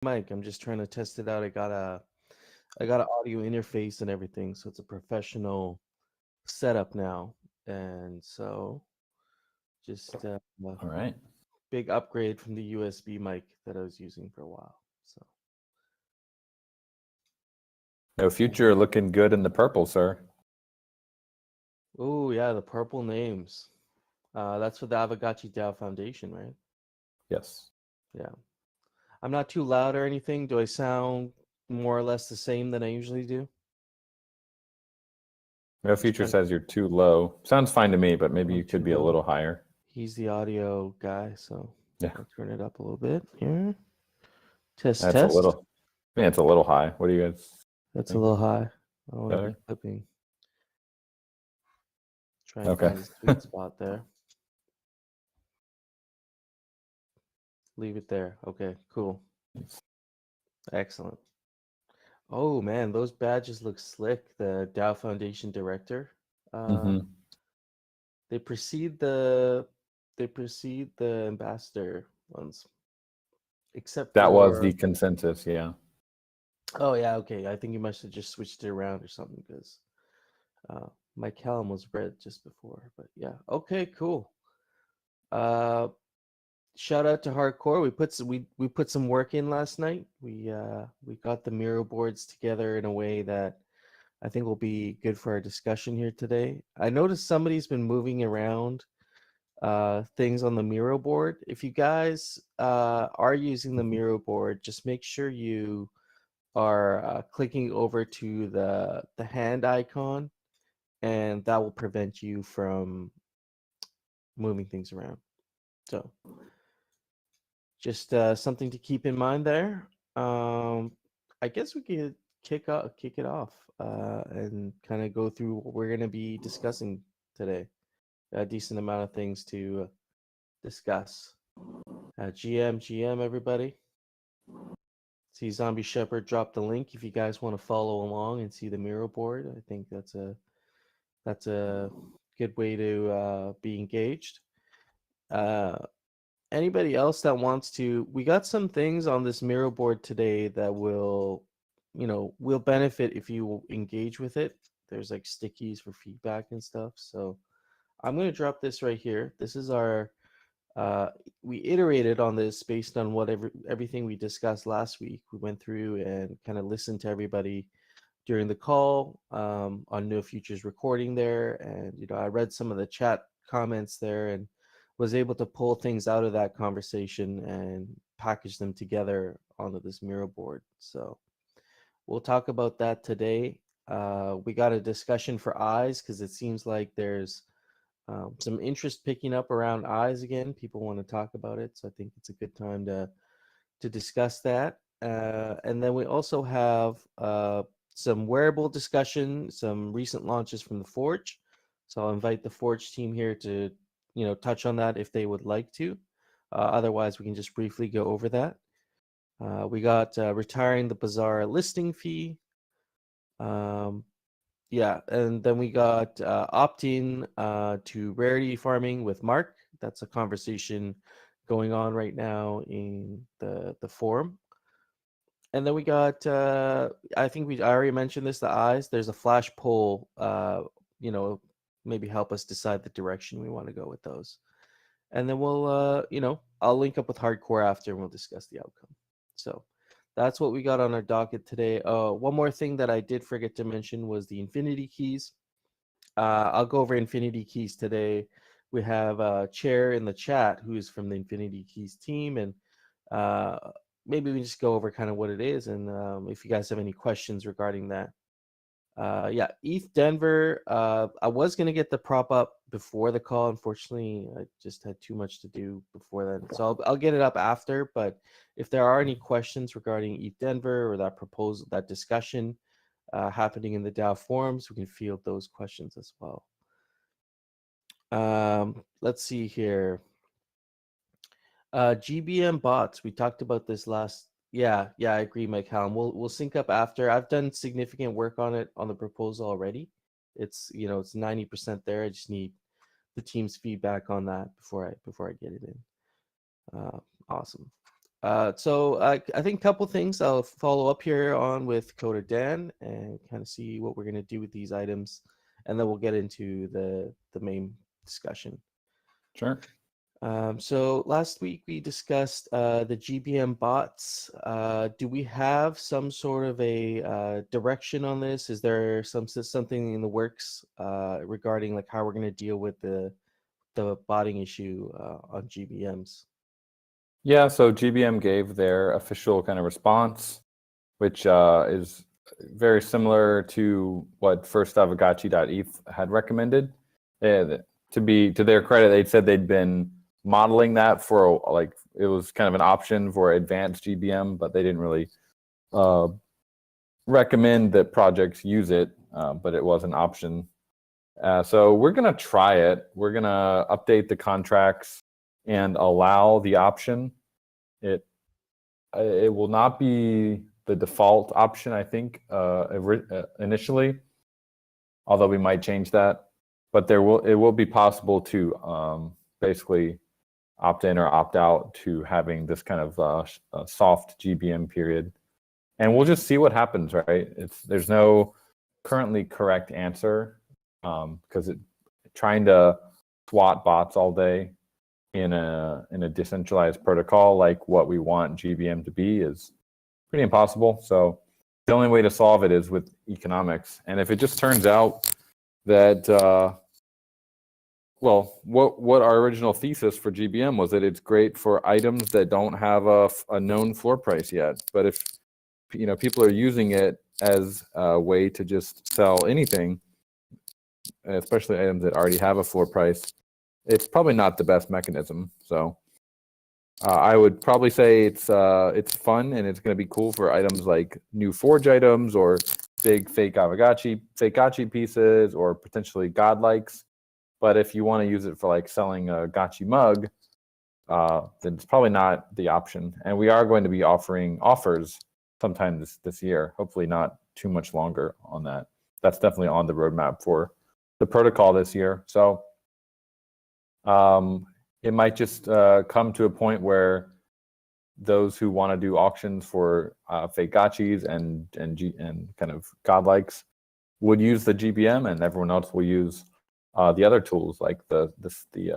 mic. I'm just trying to test it out. I got an audio interface and everything, so it's a professional setup now. And so just All right. big upgrade from the USB mic that I was using for a while. So No future looking good in the purple, sir. oh yeah, the purple names. That's for the Aavegotchi DAO Foundation, right? Yes. Yeah. I'm not too loud or anything. Do I sound more or less the same than I usually do? No Just future trying. says you're too low. Sounds fine to me, but maybe I'm you could too be a low. little higher. He's the audio guy, so Yeah. I'll turn it up a little bit here. Test, That's a test. little. Yeah, it's a little high. What do you guys That's a think? little high. I don't want to be Better? clipping. Try and Okay. find the sweet spot there. Leave it there. Okay, cool. Excellent. Oh man, those badges look slick. The Dow Foundation director. Uh, Mm-hmm. they precede the ambassador ones, except That was the for consensus. Yeah. oh yeah, okay. I think you must have just switched it around or something because uh, my Callum was red just before. But yeah, okay, cool. Uh, Shout out to Hardcore. We put some work in last night. We got the Miro boards together in a way that I think will be good for our discussion here today. I noticed somebody's been moving around things on the Miro board. If you guys are using the Miro board, just make sure you are clicking over to the hand icon, and that will prevent you from moving things around. So just something to keep in mind there. I guess we could kick it off and kind of go through what we're going to be discussing today. A decent amount of things to discuss. GM, everybody. See Zombie Shepherd drop the link if you guys want to follow along and see the Miro board. I think that's a good way to be engaged. Uh, Anybody else that wants to, we got some things on this Miro board today that will benefit if you engage with it. There's like stickies for feedback and stuff. So I'm going to drop this right here. This is our uh we iterated on this based on everything we discussed last week. We went through and kind of listened to everybody during the call on No Futures recording there, and I read some of the chat comments there and was able to pull things out of that conversation and package them together onto this Miro board. So we'll talk about that today. We got a discussion for eyes because it seems like there's some interest picking up around eyes again. People want to talk about it, so I think it's a good time to discuss that. And then we also have some wearable discussion, some recent launches from the Forge. So I'll invite the Forge team here to touch on that if they would like to. Otherwise, we can just briefly go over that. We got retiring the Bazaar listing fee. Um, yeah, and then we got opt-in to rarity farming with Mark. That's a conversation going on right now in the forum. And then we got I think I already mentioned this, the eyes. There's a flash poll, maybe help us decide the direction we want to go with those. And then I'll link up with Hardcore after and we'll discuss the outcome. So that's what we got on our docket today. One more thing that I did forget to mention was the Infinity Keys. I'll go over Infinity Keys today. We have a chair in the chat who is from the Infinity Keys team, and uh, maybe we just go over kind of what it is, and if you guys have any questions regarding that. Yeah, ETH Denver. I was gonna get the prop up before the call. Unfortunately, I just had too much to do before then, so I'll get it up after. But if there are any questions regarding ETH Denver or that proposal, that discussion happening in the DAO forums, we can field those questions as well. Let's see here. GBM bots. We talked about this last. Yeah, I agree, Mike Hallam. We'll sync up after. I've done significant work on it on the proposal already. It's 90% there. I just need the team's feedback on that before I get it in. Awesome. So I think a couple things I'll follow up here on with Coder Dan and kind of see what we're going to do with these items, and then we'll get into the main discussion. Sure. So last week we discussed the GBM bots. Do we have some sort of a direction on this? Is there something in the works regarding like how we're going to deal with the botting issue on GBMs? Yeah, so GBM gave their official kind of response, which is very similar to what first Aavegotchi.eth had recommended. To their credit, they said they'd been modeling that for like it was kind of an option for advanced GBM, but they didn't really recommend that projects use it, but it was an option. So we're gonna try it. We're gonna update the contracts and allow the option. It will not be the default option, I think, initially, although we might change that. But it will be possible to basically opt in or opt out to having this kind of soft GBM period, and we'll just see what happens. Right? There's no currently correct answer because trying to swat bots all day in a decentralized protocol like what we want GBM to be is pretty impossible. So the only way to solve it is with economics. And if it just turns out that what our original thesis for GBM was that it's great for items that don't have a known floor price yet. But if people are using it as a way to just sell anything, especially items that already have a floor price, it's probably not the best mechanism. So I would probably say it's fun and it's going to be cool for items like new Forge items or big fake Aavegotchi pieces or potentially godlikes. But if you want to use it for like selling a gotchi mug, then it's probably not the option. And we are going to be offering offers sometime this year, hopefully not too much longer on that. That's definitely on the roadmap for the protocol this year. So it might just come to a point where those who want to do auctions for fake gotchis and kind of godlikes would use the GBM, and everyone else will use the other tools like the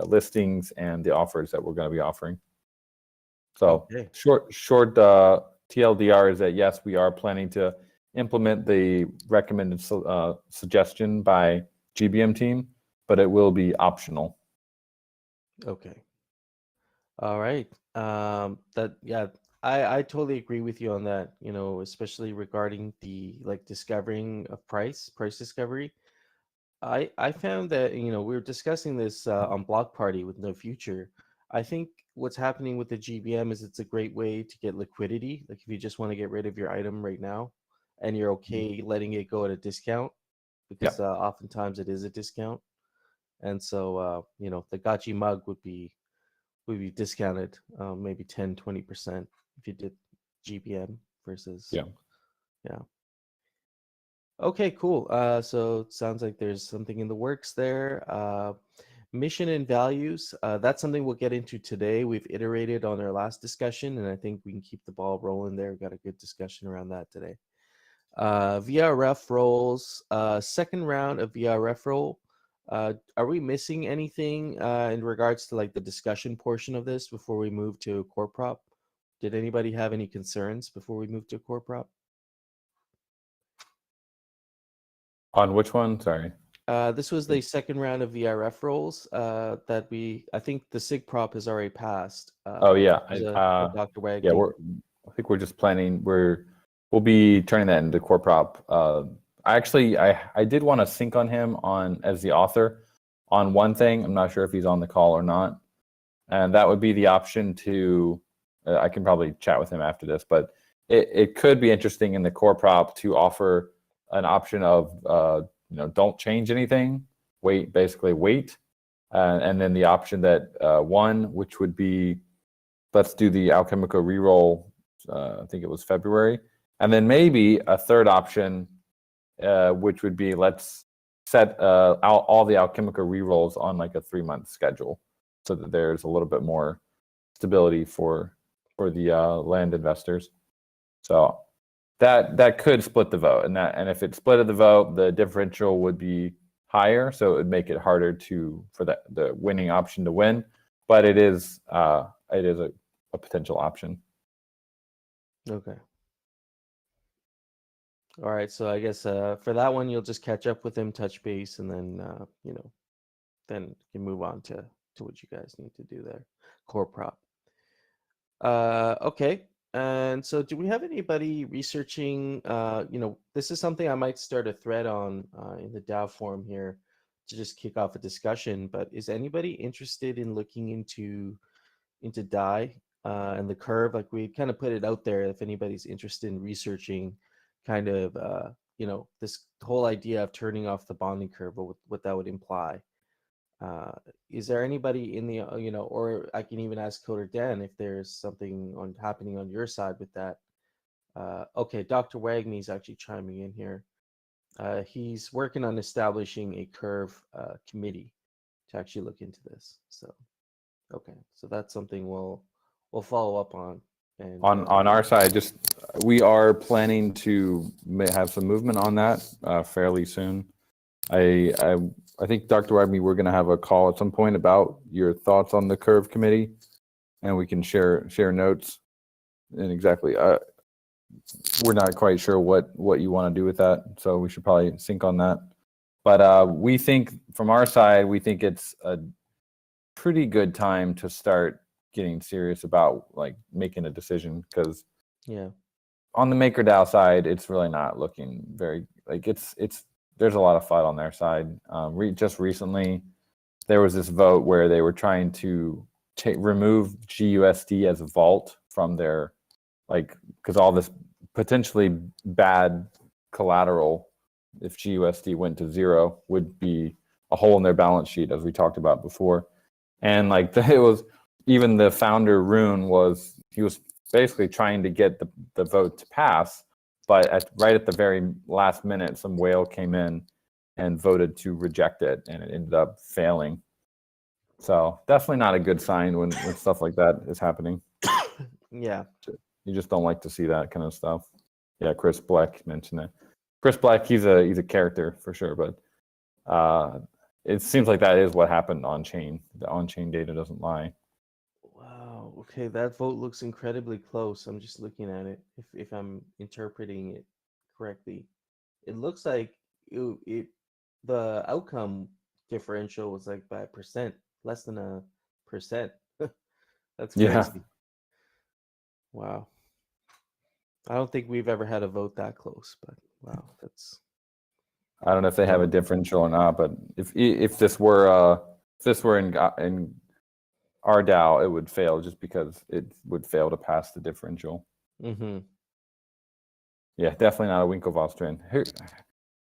listings and the offers that we're going to be offering. So Okay. short TLDR is that yes, we are planning to implement the recommended suggestion by GBM team, but it will be optional. Okay. All right. I totally agree with you on that, especially regarding the like discovering of price discovery. I found that, we were discussing this on Block Party with No Future. I think what's happening with the GBM is it's a great way to get liquidity. Like if you just want to get rid of your item right now and you're okay letting it go at a discount because oftentimes it is a discount. And so, the gotchi mug would be discounted maybe 10-20% if you did GBM versus Yeah. Okay, cool. So it sounds like there's something in the works there. Mission and values, that's something we'll get into today. We've iterated on our last discussion, and I think we can keep the ball rolling there. Got a good discussion around that today. VRF roles, second round of VRF role. Are we missing anything in regards to like the discussion portion of this before we move to core prop? Did anybody have any concerns before we move to core prop? On which one? Sorry. This was the second round of VRF roles that I think the SIG prop has already passed. Oh yeah, Dr. Wagner. yeah. I think we're just planning. We'll be turning that into core prop. I did want to sync on him as the author on one thing. I'm not sure if he's on the call or not, and that would be the option to. I can probably chat with him after this, but it could be interesting in the core prop to offer an option of don't change anything, wait, and then the option that one, which would be let's do the Alchemical reroll. I think it was February, and then maybe a third option, which would be let's set all the Alchemical rerolls on like a 3-month schedule, so that there's a little bit more stability for for the land investors. So that could split the vote, and if it split the vote, the differential would be higher, so it would make it harder for the winning option to win. But it is a potential option. Okay. All right, so I guess for that one, you'll just catch up with him, touch base, and then then you can move on to what you guys need to do there. Core prop. Okay. And so do we have anybody researching, this is something I might start a thread on in the DAO forum here to just kick off a discussion, but is anybody interested in looking into DAI and the curve? Like, we kind of put it out there if anybody's interested in researching kind of, this whole idea of turning off the bonding curve, what that would imply. Is there anybody in the, or I can even ask Coder Dan if there's something happening on your side with that. Okay, Dr. Wagme is actually chiming in here. He's working on establishing a curve committee to actually look into this. So, okay, so that's something we'll follow up on. And on our side, we are planning to have some movement on that fairly soon. I think, Dr. Wagme, we're going to have a call at some point about your thoughts on the curve committee, and we can share notes. And exactly, we're not quite sure what you want to do with that, so we should probably sync on that. But we think, from our side, we think it's a pretty good time to start getting serious about like making a decision, because on the MakerDAO side, it's really not looking very like it's. There's a lot of FUD on their side. Just recently, there was this vote where they were trying to remove GUSD as a vault from their, because all this potentially bad collateral, if GUSD went to zero, would be a hole in their balance sheet, as we talked about before. And it was, even the founder, Rune, he was basically trying to get the vote to pass. But right at the very last minute, some whale came in and voted to reject it, and it ended up failing. So definitely not a good sign when stuff like that is happening. Yeah. You just don't like to see that kind of stuff. Yeah, Chris Black mentioned it. Chris Black, he's a character for sure, but it seems like that is what happened on chain. The on-chain data doesn't lie. Wow. Okay, that vote looks incredibly close. I'm just looking at it. If I'm interpreting it correctly, it looks like the outcome differential was like by 1%, less than 1%. That's crazy. Yeah. Wow. I don't think we've ever had a vote that close, but wow, that's. I don't know if they have a differential or not, but if this were in our DAO, it would fail just because it would fail to pass the differential. Mm-hmm. Yeah, definitely not a Winklevoss trend.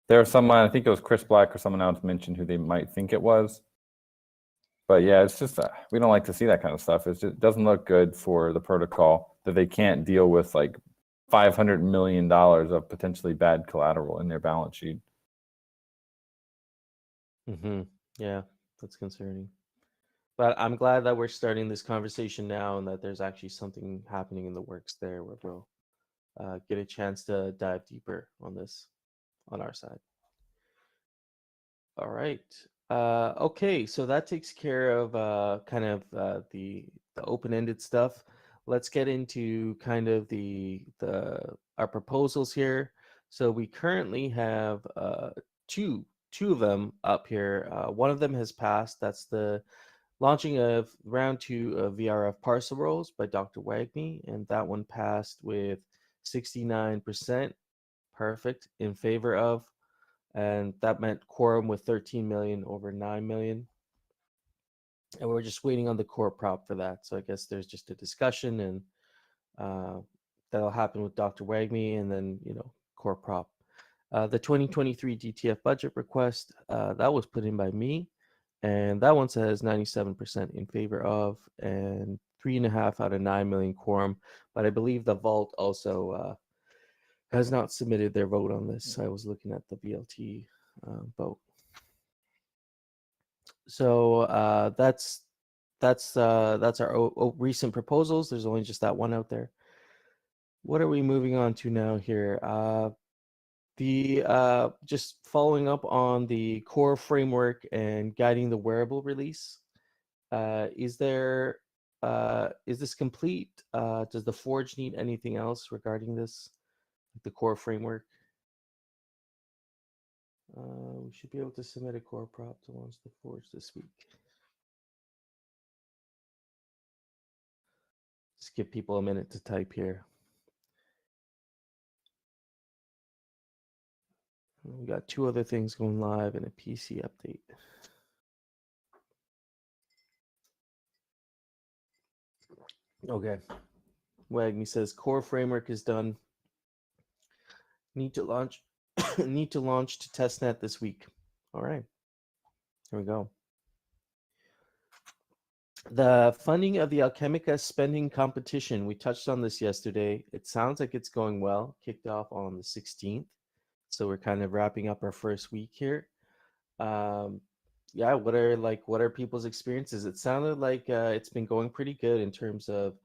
There was someone, I think it was Chris Black or someone else mentioned who they might think it was. But yeah, it's just we don't like to see that kind of stuff. It doesn't look good for the protocol that they can't deal with like $500 million of potentially bad collateral in their balance sheet. Mm-hmm. Yeah, that's concerning. But I'm glad that we're starting this conversation now, and that there's actually something happening in the works there where we'll get a chance to dive deeper on this on our side. All right. Okay, so that takes care of kind of the open-ended stuff. Let's get into kind of our proposals here. So we currently have two of them up here. One of them has passed. That's the launching of round 2 of VRF parcel rolls by Dr. Wagme, and that one passed with 69%. Perfect, in favor of. And that meant quorum with 13 million over 9 million. And we're just waiting on the core prop for that. So I guess there's just a discussion, and that'll happen with Dr. Wagme, and then, core prop. The 2023 DTF budget request, that was put in by me. And that one says 97% in favor of, and 3.5 out of 9 million quorum. But I believe the vault also has not submitted their vote on this. I was looking at the VLT vote. So that's that's our recent proposals. There's only just that one out there. What are we moving on to now here? Just following up on the core framework and guiding the wearable release. Is this complete? Does the Forge need anything else regarding this, the core framework? We should be able to submit a core prop to launch the Forge this week. Just give people a minute to type here. We got 2 other things going live and a PC update. Okay. Wagme says core framework is done. Need to launch need to launch to testnet this week. All right. Here we go. The funding of the Alchemica spending competition. We touched on this yesterday. It sounds like it's going well. Kicked off on the 16th. So we're kind of wrapping up our first week here. Yeah, what are people's experiences? It sounded like it's been going pretty good in terms of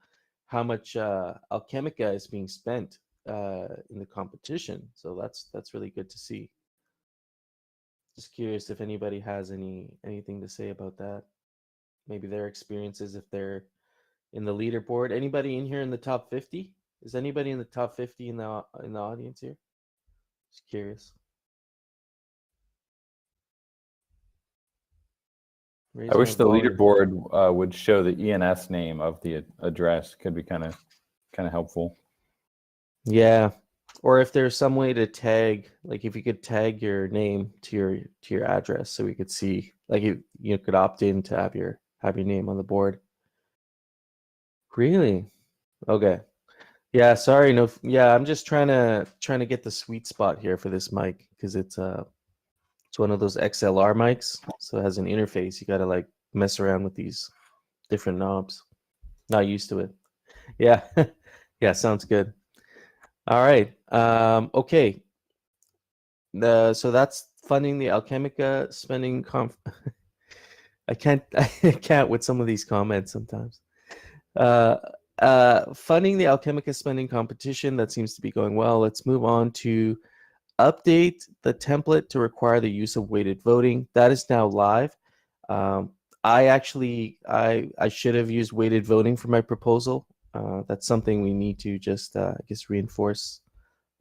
how much Alchemica is being spent in the competition. So that's really good to see. Just curious if anybody has anything to say about that. Maybe their experiences if they're in the leaderboard. Anybody in here in the top 50? Is anybody in the top 50 in the audience here? Just curious. I wish the leaderboard would show the ENS name of the address. Could be kind of helpful. Yeah, or if there's some way to tag, like if you could tag your name to your address, so we could see, like you could opt in to have your name on the board. Really? Okay. Yeah. Sorry. No. Yeah. I'm just trying to get the sweet spot here for this mic because it's one of those XLR mics, so it has an interface. You got to like mess around with these different knobs. Not used to it. Yeah. Yeah. Sounds good. All right. Okay. So that's funding the Alchemica spending I can't with some of these comments sometimes. Funding the Alchemica spending competition, that seems to be going well. Let's move on to update the template to require the use of weighted voting. That is now live. I should have used weighted voting for my proposal. That's something we need to just I guess reinforce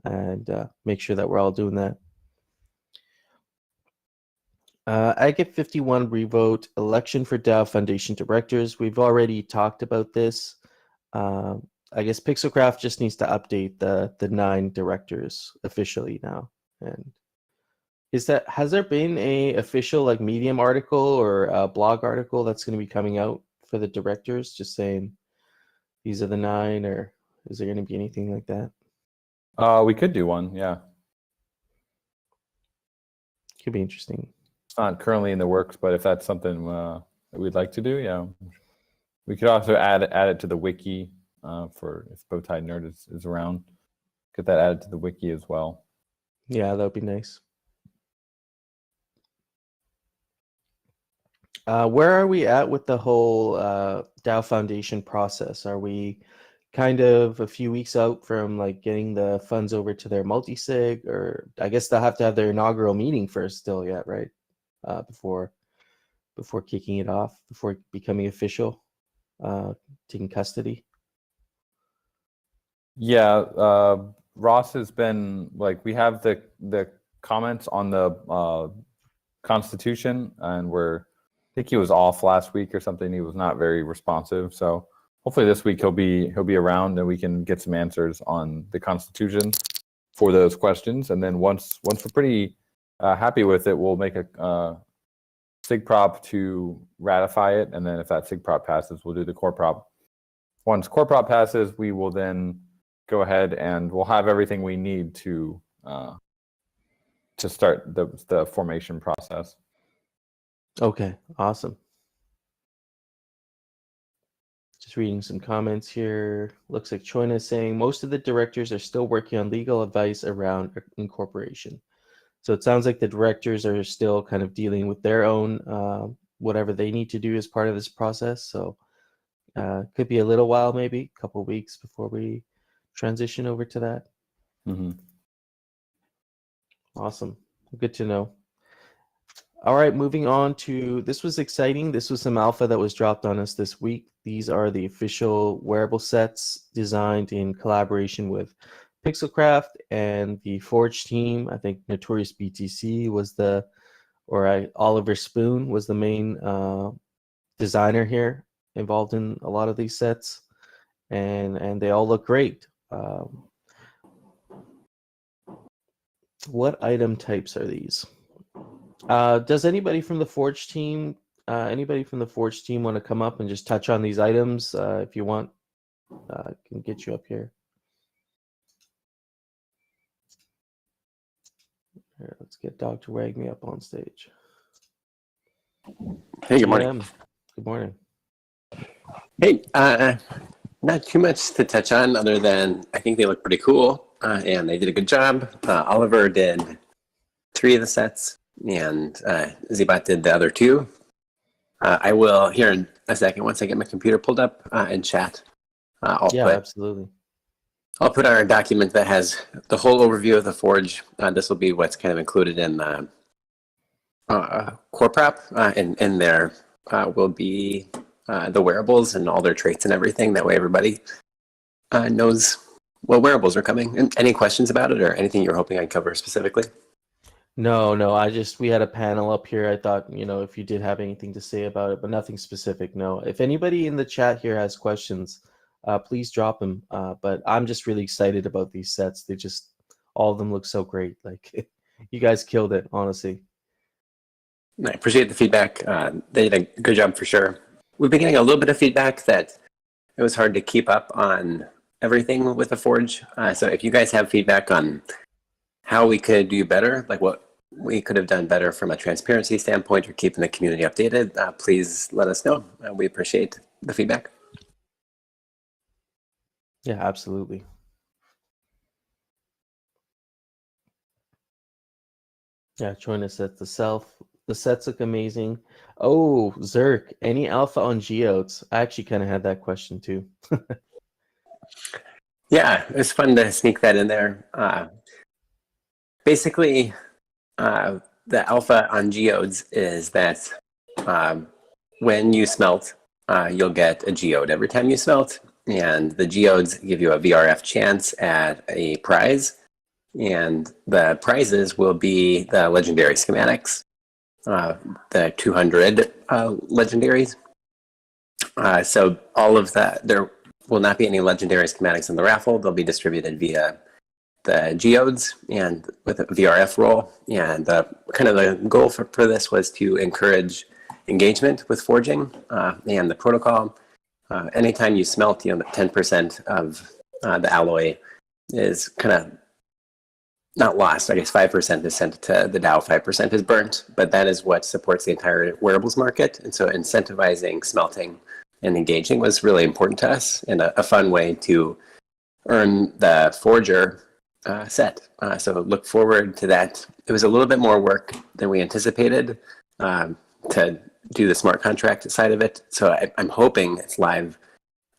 and make sure that we're all doing that. I get 51 revote election for DAO Foundation directors. We've already talked about this. I guess Pixelcraft just needs to update the 9 directors officially now. And has there been a official like Medium article or a blog article that's going to be coming out for the directors, just saying these are the 9, or is there going to be anything like that? We could do one, yeah. Could be interesting. It's not currently in the works, but if that's something that we'd like to do, yeah. We could also add it to the wiki for if Bowtie Nerd is around. Get that added to the wiki as well. Yeah, that would be nice. Where are we at with the whole DAO Foundation process? Are we kind of a few weeks out from like getting the funds over to their multi-sig, or I guess they'll have to have their inaugural meeting first still yet, right? Before kicking it off, before becoming official, taking custody. Yeah, Ross has been like, we have the comments on the Constitution, and I think he was off last week or something. He was not very responsive, so hopefully this week he'll be around and we can get some answers on the Constitution for those questions. And then once we're pretty happy with it, we'll make a sig prop to ratify it, and then if that sig prop passes, we'll do the core prop. Once core prop passes, we will then go ahead and we'll have everything we need to start the formation process. Okay, awesome. Just reading some comments here. Looks like Choina is saying most of the directors are still working on legal advice around incorporation. So it sounds like the directors are still kind of dealing with their own whatever they need to do as part of this process. So could be a little while, maybe a couple weeks before we transition over to that. Mm-hmm. Awesome. Good to know. All right, moving on to, this was exciting. This was some alpha that was dropped on us this week. These are the official wearable sets designed in collaboration with Pixelcraft and the Forge team. I think Notorious BTC was Oliver Spoon was the main designer here, involved in a lot of these sets, and they all look great. What item types are these? Does anybody from the Forge team want to come up and just touch on these items? If you want, I can get you up here. Here, let's get Dr. Wagme up on stage. Hey, good morning. Good morning. Hey, not too much to touch on other than I think they look pretty cool, and they did a good job. Oliver did 3 of the sets, and Zbot did the other 2. I will, here in a second, once I get my computer pulled up and chat, absolutely. I'll put our document that has the whole overview of the Forge. This will be what's kind of included in the core prop, and there will be the wearables and all their traits and everything. That way everybody knows what wearables are coming. And any questions about it or anything you're hoping I'd cover specifically? No, we had a panel up here. I thought, if you did have anything to say about it, but nothing specific, no. If anybody in the chat here has questions, please drop them. But I'm just really excited about these sets. All of them look so great. Like, you guys killed it, honestly. I appreciate the feedback. They did a good job for sure. We've been getting a little bit of feedback that it was hard to keep up on everything with the Forge. So if you guys have feedback on how we could do better, like what we could have done better from a transparency standpoint or keeping the community updated, please let us know. We appreciate the feedback. Yeah, absolutely. Yeah, join us at the sets look amazing. Oh, Zerk, any alpha on geodes? I actually kind of had that question too. Yeah, it's fun to sneak that in there. Basically, the alpha on geodes is that when you smelt, you'll get a geode every time you smelt, and the geodes give you a VRF chance at a prize, and the prizes will be the legendary schematics, the 200 legendaries. So all of that, there will not be any legendary schematics in the raffle. They'll be distributed via the geodes and with a VRF roll. And kind of the goal for this was to encourage engagement with forging and the protocol. Anytime you smelt, 10% of the alloy is kind of not lost. I guess 5% is sent to the DAO, 5% is burnt, but that is what supports the entire wearables market. And so incentivizing smelting and engaging was really important to us and a fun way to earn the Forger set. So look forward to that. It was a little bit more work than we anticipated to do the smart contract side of it. So I'm hoping it's live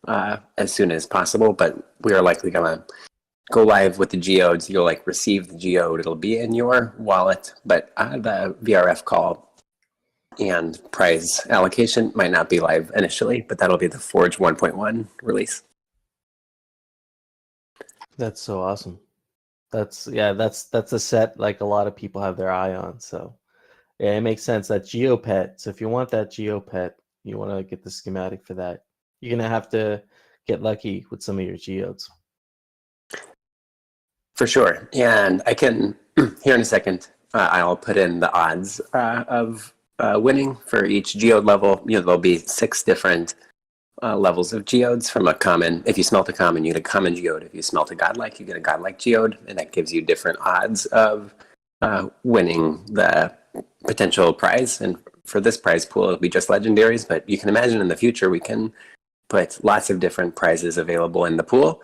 as soon as possible, but we are likely going to go live with the geodes. You'll receive the geode. It'll be in your wallet, but the VRF call and prize allocation might not be live initially, but that'll be the Forge 1.1 release. That's so awesome. That's a set like a lot of people have their eye on. So yeah, it makes sense. That GeoPet. So if you want that GeoPet, you want to get the schematic for that. You're gonna have to get lucky with some of your geodes. For sure. And I can, here in a second, I'll put in the odds of winning for each geode level. There'll be 6 different levels of geodes from a common. If you smelt a common, you get a common geode. If you smelt a godlike, you get a godlike geode. And that gives you different odds of winning the potential prize. And for this prize pool, it'll be just legendaries. But you can imagine in the future, we can put lots of different prizes available in the pool.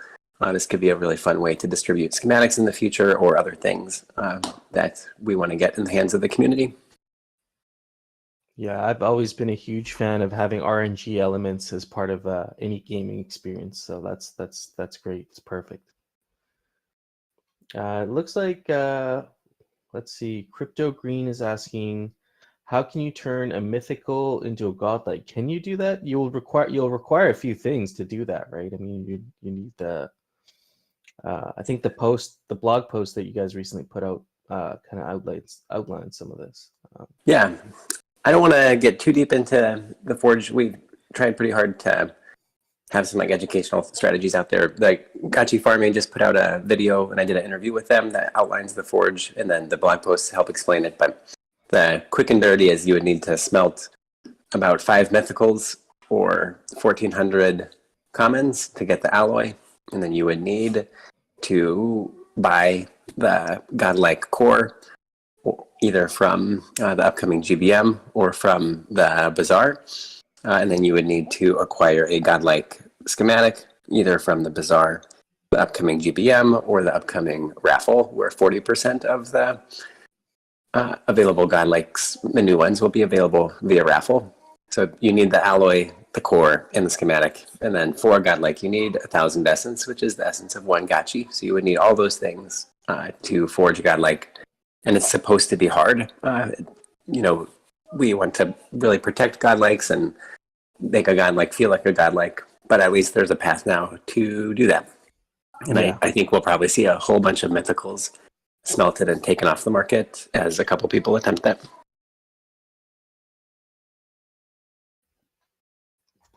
This could be a really fun way to distribute schematics in the future or other things that we want to get in the hands of the community. Yeah, I've always been a huge fan of having RNG elements as part of any gaming experience. So that's great. It's perfect. It looks like let's see. Crypto Green is asking, how can you turn a mythical into a godlike? Can you do that? You'll require a few things to do that, right? I mean, you need the I think the blog post that you guys recently put out kind of outlines some of this. Yeah, I don't want to get too deep into the Forge. We've tried pretty hard to have some like educational strategies out there. Like Gotchi Farming just put out a video, and I did an interview with them that outlines the Forge, and then the blog posts help explain it. But the quick and dirty is you would need to smelt about 5 mythicals or 1,400 commons to get the alloy, and then you would need to buy the godlike core either from the upcoming GBM or from the bazaar. And then you would need to acquire a godlike schematic either from the bazaar, the upcoming GBM, or the upcoming raffle, where 40% of the available godlikes, the new ones, will be available via raffle. So you need the alloy, the core, and the schematic. And then for godlike, you need 1,000 essence, which is the essence of 1 gotchi. So you would need all those things to forge godlike. And it's supposed to be hard. We want to really protect godlikes and make a godlike feel like a godlike. But at least there's a path now to do that. And yeah. I think we'll probably see a whole bunch of mythicals smelted and taken off the market as a couple people attempt that.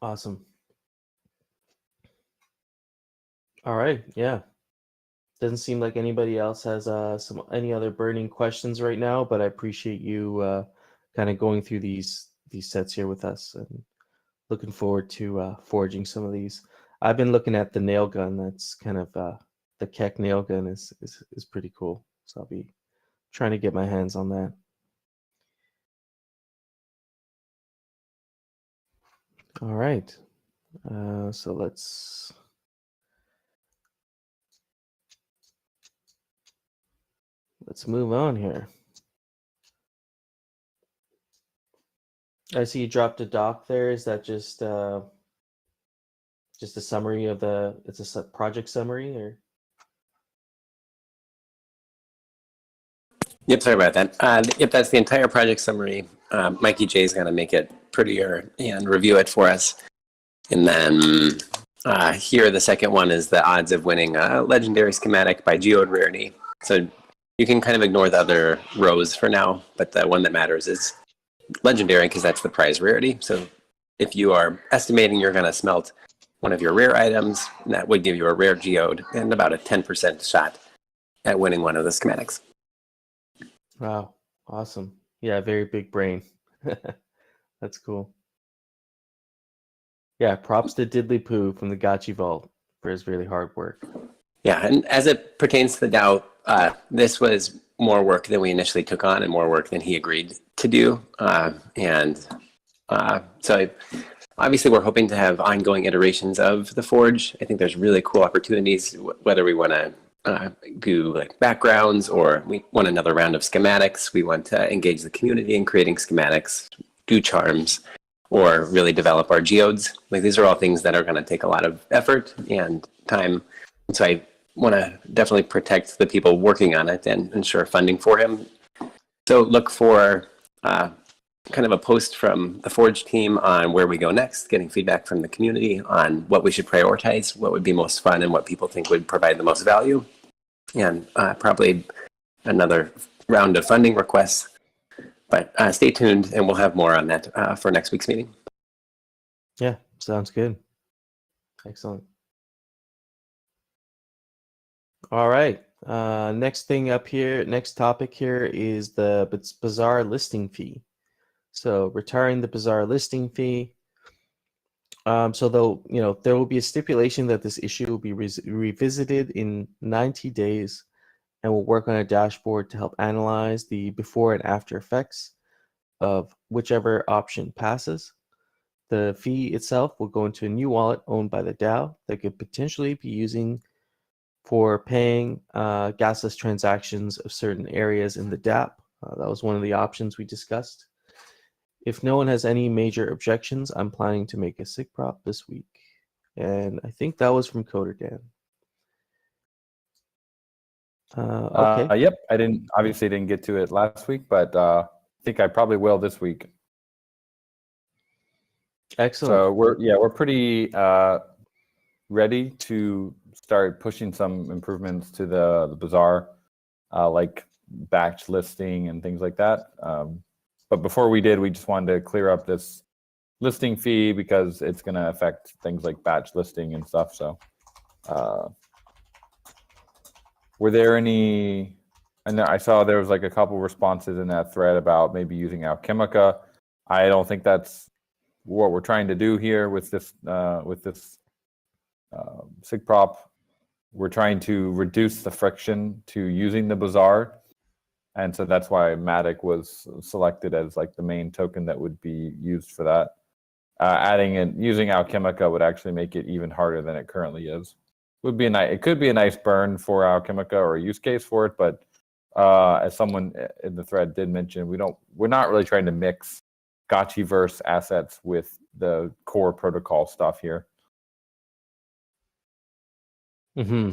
Awesome. All right. Yeah. Doesn't seem like anybody else has any other burning questions right now, but I appreciate you kind of going through these sets here with us, and looking forward to forging some of these. I've been looking at the nail gun. That's kind of the Keck nail gun is pretty cool. So I'll be trying to get my hands on that. All right. So let's move on here. I see you dropped a doc there. Is that just a summary of it's a project summary, or? Yep, sorry about that. Yep, that's the entire project summary. Mikey J is going to make it prettier and review it for us. And then here, the second one is the odds of winning a legendary schematic by geode rarity. So you can kind of ignore the other rows for now, but the one that matters is legendary because that's the prize rarity. So if you are estimating you're going to smelt one of your rare items, that would give you a rare geode and about a 10% shot at winning one of the schematics. Wow, awesome. Yeah, very big brain. That's cool. Yeah, props to Diddly Poo from the Gotchi Vault for his really hard work. Yeah, and as it pertains to the DAO, this was more work than we initially took on and more work than he agreed to do. So obviously we're hoping to have ongoing iterations of the Forge. I think there's really cool opportunities, whether we want to do like backgrounds or we want another round of schematics. We want to engage the community in creating schematics, do charms, or really develop our geodes. Like these are all things that are going to take a lot of effort and time. And so I want to definitely protect the people working on it and ensure funding for him. So look for kind of a post from the Forge team on where we go next, getting feedback from the community on what we should prioritize, what would be most fun, and what people think would provide the most value. And probably another round of funding requests. But stay tuned, and we'll have more on that for next week's meeting. Yeah, sounds good. Excellent. All right. Next topic here is the Bazaar listing fee. So retiring the Bazaar listing fee. So there will be a stipulation that this issue will be revisited in 90 days, and we'll work on a dashboard to help analyze the before and after effects of whichever option passes. The fee itself will go into a new wallet owned by the DAO that could potentially be using for paying gasless transactions of certain areas in the DApp. That was one of the options we discussed. If no one has any major objections, I'm planning to make a SIG prop this week. And I think that was from Coder Dan. Okay. Yep, I didn't get to it last week, but I think I probably will this week. Excellent. So we're pretty ready to start pushing some improvements to the bazaar, like batch listing and things like that. But before we did, we just wanted to clear up this listing fee because it's going to affect things like batch listing and stuff. So were there any? I know I saw there was like a couple responses in that thread about maybe using Alchemica. I don't think that's what we're trying to do here with this SIG prop. We're trying to reduce the friction to using the bazaar, and so that's why Matic was selected as like the main token that would be used for that. Adding and using Alchemica would actually make it even harder than it currently is. It could be a nice burn for Alchemica or a use case for it, but as someone in the thread did mention, we're not really trying to mix Gotchiverse assets with the core protocol stuff here. Yeah,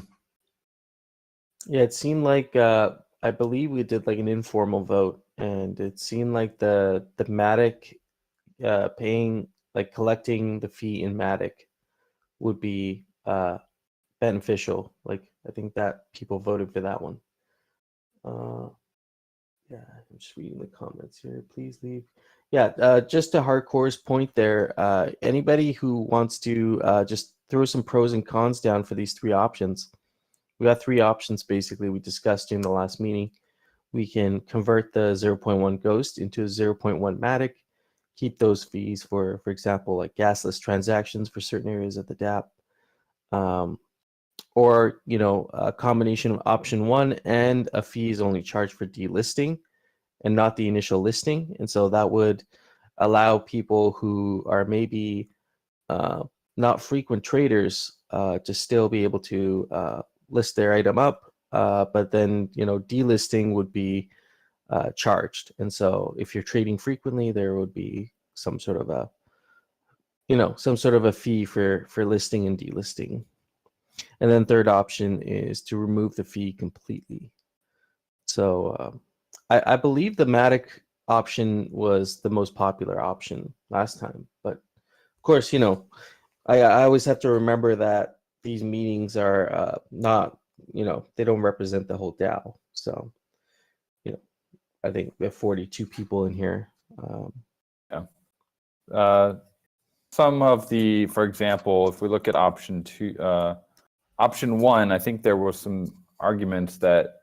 it seemed like I believe we did like an informal vote, and it seemed like the Matic paying, like collecting the fee in Matic would be beneficial. Like I think that people voted for that one. Yeah, I'm just reading the comments here. Please leave. Yeah, just to Hardcore's point there, anybody who wants to just throw some pros and cons down for these three options. We got three options basically we discussed during the last meeting. We can convert the 0.1 Ghost into a 0.1 Matic, keep those fees for example, like gasless transactions for certain areas of the DApp. Or, a combination of option one and a fee is only charged for delisting and not the initial listing. And so that would allow people who are maybe not frequent traders to still be able to list their item up, but then delisting would be charged. And so if you're trading frequently, there would be some sort of a fee for listing and delisting. And then third option is to remove the fee completely. So I believe the Matic option was the most popular option last time, but of course, I always have to remember that these meetings are not, they don't represent the whole DAO. So, I think we have 42 people in here. Some of the, for example, if we look at option one, I think there were some arguments that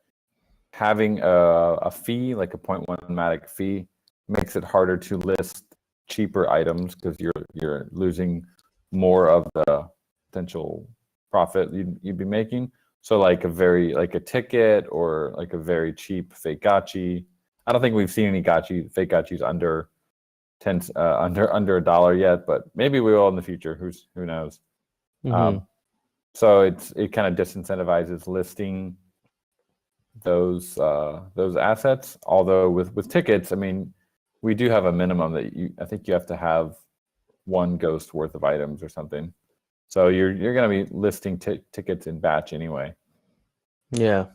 having a fee, like a 0.1 Matic fee, makes it harder to list cheaper items because you're losing more of the potential profit you'd be making. So like a ticket or like a very cheap fake gotchi. I don't think we've seen any fake gotchis under $1 yet, but maybe we will in the future. Who knows? So it kind of disincentivizes listing those assets. Although with tickets, I mean, we do have a minimum that I think you have to have one ghost worth of items or something. So you're going to be listing tickets in batch anyway. Yeah.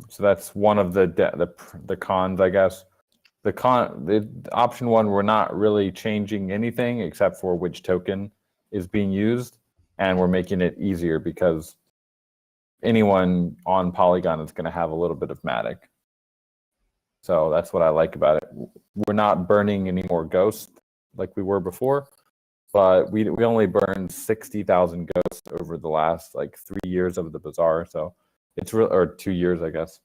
So that's one of the cons, I guess. The option one, we're not really changing anything except for which token is being used, and we're making it easier because anyone on Polygon is going to have a little bit of Matic. So that's what I like about it. We're not burning any more ghosts like we were before, but we only burned 60,000 ghosts over the last 3 years of the bazaar. So it's or 2 years, I guess.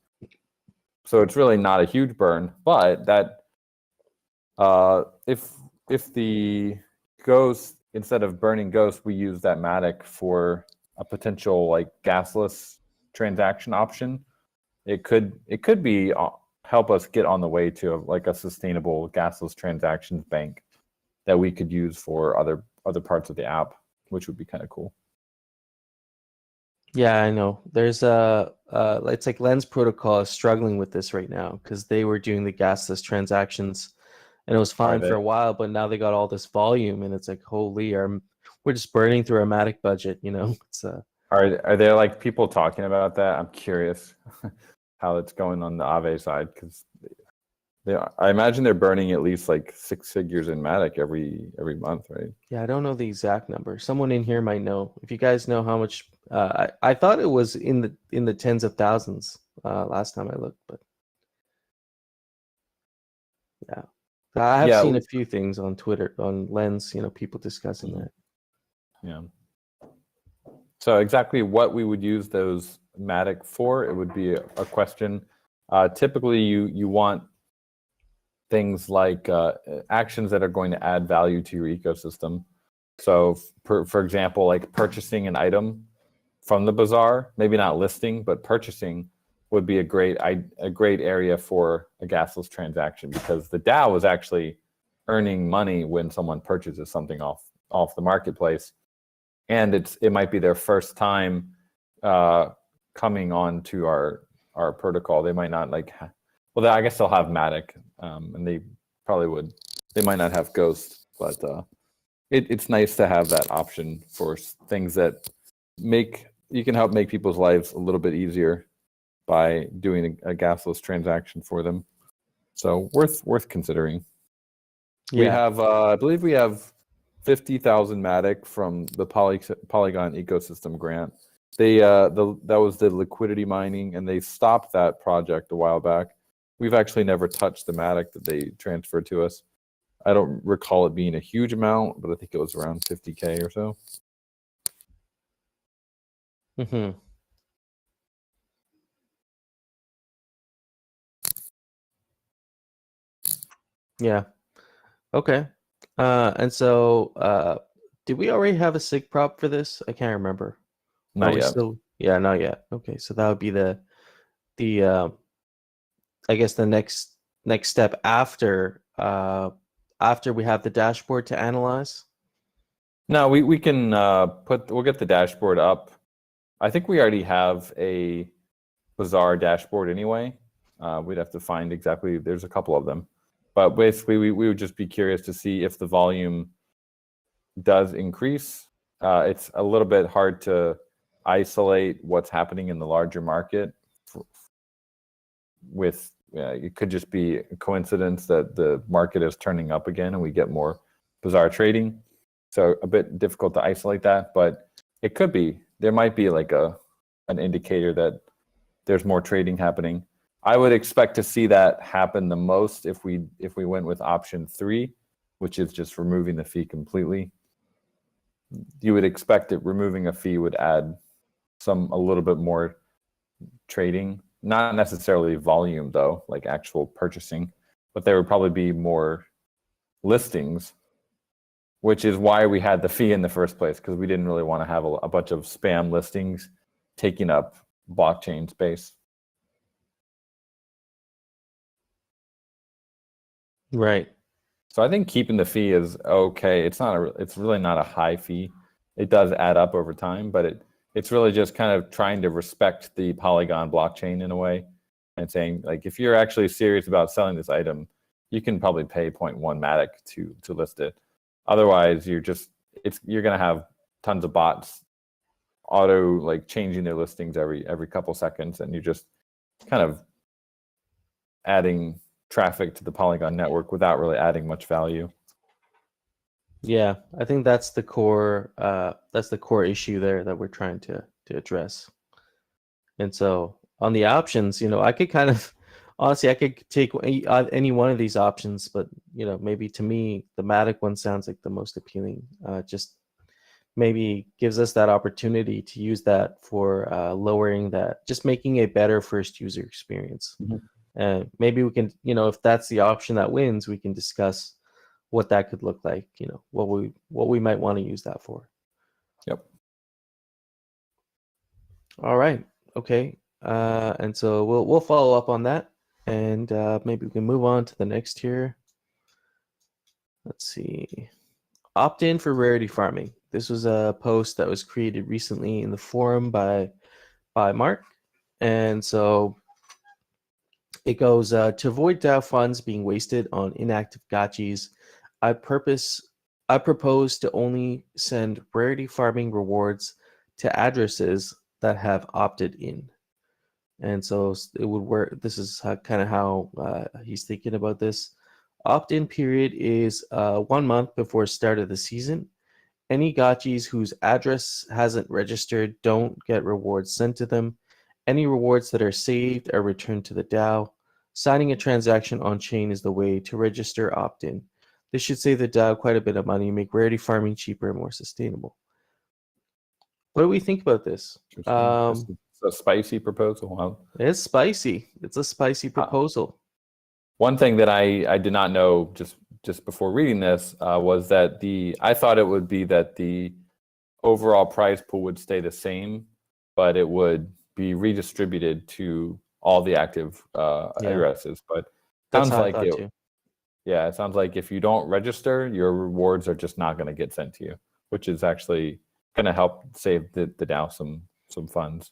So it's really not a huge burn, but that if the ghost, instead of burning ghosts, we use that Matic for a potential gasless transaction option, it could be help us get on the way to a sustainable gasless transactions bank that we could use for other parts of the app, which would be kind of cool. Yeah, I know. There's a it's like Lens Protocol is struggling with this right now because they were doing the gasless transactions, and it was fine for a while, but now they got all this volume, and it's like, holy, we're just burning through our Matic budget. It's Are there like people talking about that? I'm curious how it's going on the Aave side, because I imagine they're burning at least like 6 figures in Matic every month, right? Yeah, I don't know the exact number. Someone in here might know. If you guys know how much, I thought it was in the tens of thousands last time I looked, but yeah, I have seen a few things on Twitter, on Lens, people discussing that. Yeah. So exactly what we would use those Matic for, it would be a question. Typically, you want things like actions that are going to add value to your ecosystem. So, for example, like purchasing an item from the bazaar, maybe not listing, but purchasing would be a great area for a gasless transaction, because the DAO is actually earning money when someone purchases something off the marketplace, and it might be their first time coming on to our protocol. They might not I guess they'll have Matic, and they might not have Ghost, but it's nice to have that option for things that you can help make people's lives a little bit easier by doing a gasless transaction for them. So worth considering. Yeah. We have, I believe we have 50,000 Matic from the Polygon ecosystem grant. That was the liquidity mining, and they stopped that project a while back. We've actually never touched the Matic that they transferred to us. I don't recall it being a huge amount, but I think it was around 50K or so. Mm-hmm. Yeah. Okay. And so, did we already have a SIG prop for this? I can't remember. Not yet. Yeah, not yet. Okay, so that would be the I guess the next step after we have the dashboard to analyze. No, we can we'll get the dashboard up. I think we already have a Bazaar dashboard anyway. We'd have to find exactly, there's a couple of them. But basically, we would just be curious to see if the volume does increase. It's a little bit hard to isolate what's happening in the larger market. It could just be a coincidence that the market is turning up again and we get more Bazaar trading. So a bit difficult to isolate that, but it could be. There might be like an indicator that there's more trading happening. I would expect to see that happen the most if we went with option 3, which is just removing the fee completely. You would expect that removing a fee would add a little bit more trading, not necessarily volume though, like actual purchasing, but there would probably be more listings, which is why we had the fee in the first place, because we didn't really want to have a bunch of spam listings taking up blockchain space. Right. So I think keeping the fee is okay. It's really not a high fee. It does add up over time, but it's really just kind of trying to respect the Polygon blockchain in a way, and saying, like, if you're actually serious about selling this item, you can probably pay 0.1 Matic to list it. Otherwise, you're going to have tons of bots changing their listings every couple seconds, and you're just kind of adding traffic to the Polygon network without really adding much value. Yeah, I think that's the core issue there that we're trying to address. And so on the options, I could kind of honestly, I could take any one of these options, but maybe to me the Matic one sounds like the most appealing. Just maybe gives us that opportunity to use that for lowering that, just making a better first user experience. Mm-hmm. Maybe we can, if that's the option that wins, we can discuss what that could look like, what we might want to use that for. Yep. All right. Okay. And so we'll follow up on that, and maybe we can move on to the next here. Let's see. Opt in for rarity farming. This was a post that was created recently in the forum by Mark, And so it goes to avoid DAO funds being wasted on inactive gotchis. I propose to only send rarity farming rewards to addresses that have opted in. And so it would work. This is kind of how he's thinking about this. Opt-in period is 1 month before start of the season. Any gotchis whose address hasn't registered don't get rewards sent to them. Any rewards that are saved are returned to the DAO. Signing a transaction on chain is the way to register opt-in. This should save the DAO quite a bit of money, make rarity farming cheaper and more sustainable. What do we think about this? It's a spicy proposal. Huh? It's spicy. It's a spicy proposal. One thing that I did not know just before reading this was that I thought it would be that the overall prize pool would stay the same, but it would be redistributed to all the active addresses. But sounds like it. Yeah, it sounds like if you don't register, your rewards are just not going to get sent to you, which is actually going to help save the DAO some funds.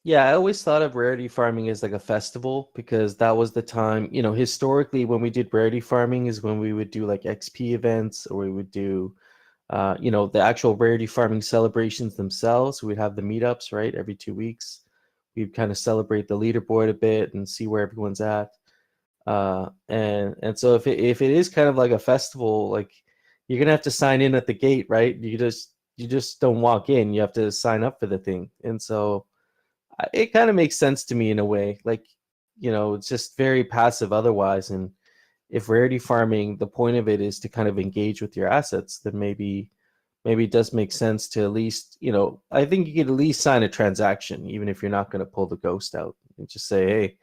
Yeah, I always thought of rarity farming as like a festival because that was the time, historically when we did rarity farming is when we would do like XP events or we would do, the actual rarity farming celebrations themselves. We'd have the meetups, right, every 2 weeks. We'd kind of celebrate the leaderboard a bit and see where everyone's at. And so if it is kind of like a festival, like you're gonna have to sign in at the gate, right? You just don't walk in. You have to sign up for the thing, and so it kind of makes sense to me in a way. Like, it's just very passive otherwise. And if rarity farming, the point of it is to kind of engage with your assets, then maybe it does make sense to at least, I think you could at least sign a transaction, even if you're not going to pull the ghost out and just say, hey,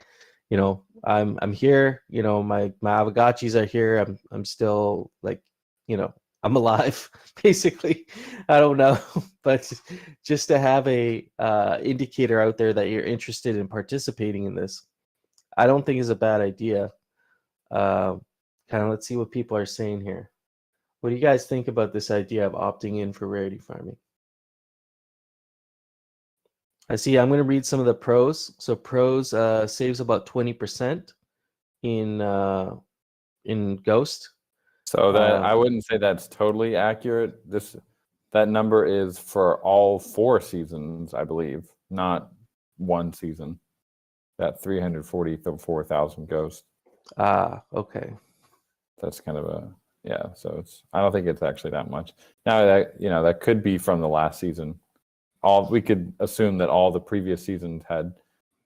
I'm here, my Aavegotchis are here. I'm still like, I'm alive, basically. I don't know, but just to have a indicator out there that you're interested in participating in this, I don't think is a bad idea. Kind of let's see what people are saying here. What do you guys think about this idea of opting in for rarity farming? I see. I'm going to read some of the pros. So pros saves about 20% in Ghost. So that I wouldn't say that's totally accurate. That number is for all 4 seasons, I believe, not one season. That 344,000 Ghost. Okay. That's kind of so I don't think it's actually that much. Now that could be from the last season. We could assume that all the previous seasons had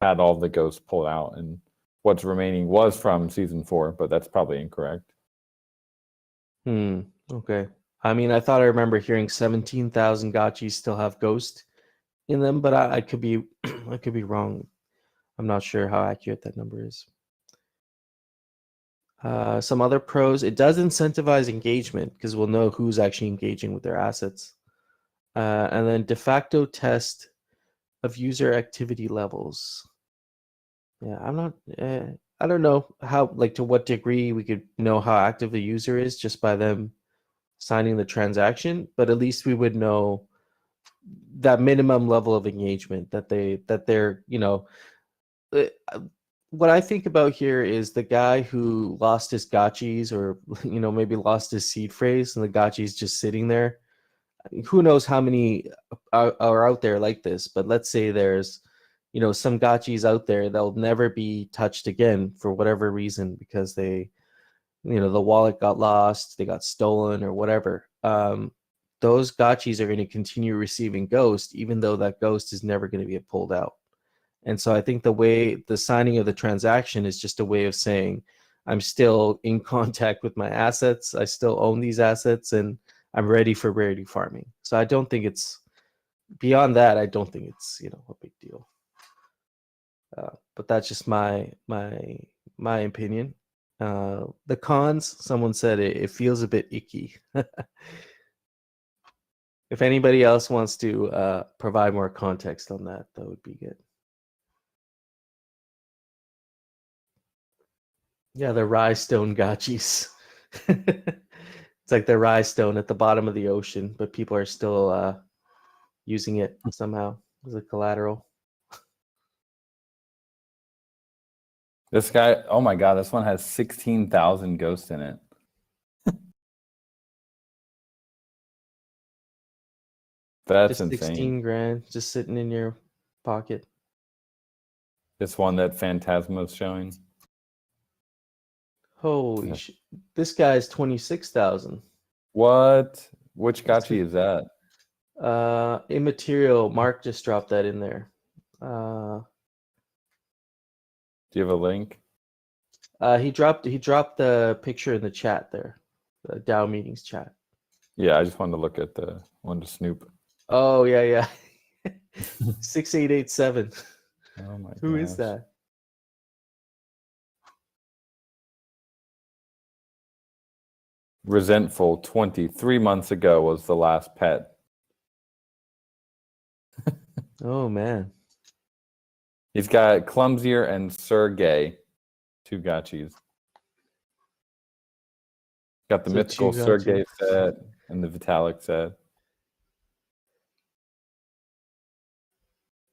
all the ghosts pulled out, and what's remaining was from season 4, but that's probably incorrect. Okay. I mean, I thought I remember hearing 17,000 gotchis still have ghost in them, but I could be I could be wrong. I'm not sure how accurate that number is. Some other pros, it does incentivize engagement because we'll know who's actually engaging with their assets. And then de facto test of user activity levels. Yeah, I don't know how, like, to what degree we could know how active the user is just by them signing the transaction, but at least we would know that minimum level of engagement that they're, what I think about here is the guy who lost his gotchis or, maybe lost his seed phrase and the gotchis just sitting there. Who knows how many are out there like this, but let's say there's, some gotchis out there that'll never be touched again for whatever reason because they, the wallet got lost, they got stolen or whatever. Those gotchis are going to continue receiving ghost, even though that ghost is never going to be pulled out. And so I think the signing of the transaction is just a way of saying, I'm still in contact with my assets. I still own these assets and I'm ready for rarity farming. So I don't think it's beyond that. I don't think it's, a big deal. But that's just my opinion. The cons, someone said it feels a bit icky. If anybody else wants to provide more context on that, that would be good. Yeah, the rhinestone gotchis. It's like the rhinestone at the bottom of the ocean, but people are still using it somehow. as a collateral. This guy, oh my god, this one has 16,000 ghosts in it. That's Just insane. 16 grand just sitting in your pocket. This one that Phantasma's showing. Holy Yeah. shit. This guy's 26,000. What? Which gotchi is that? Immaterial. Mark just dropped that in there. Do you have a link? He dropped the picture in the chat there. The DAO meetings chat. Yeah, I just wanted to look at the one to snoop. Oh yeah. 6887. Oh my Who is gosh. that? Resentful 23 months ago was the last pet. Oh man. He's got Clumsier and Sergey, 2 gotchis. Got the So mythical 2 Sergey gotchi. set and the Vitalik set.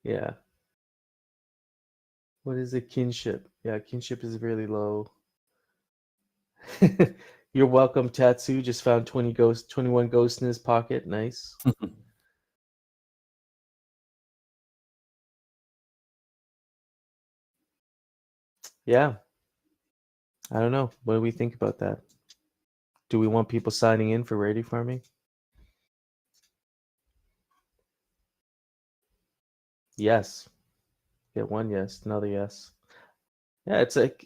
Yeah. What is it? Kinship. Yeah, kinship is really low. You're welcome, Tatsu. Just found 21 ghosts in his pocket. Nice. Yeah. I don't know. What do we think about that? Do we want people signing in for rarity farming? Yes. Get one yes, another yes. Yeah, it's like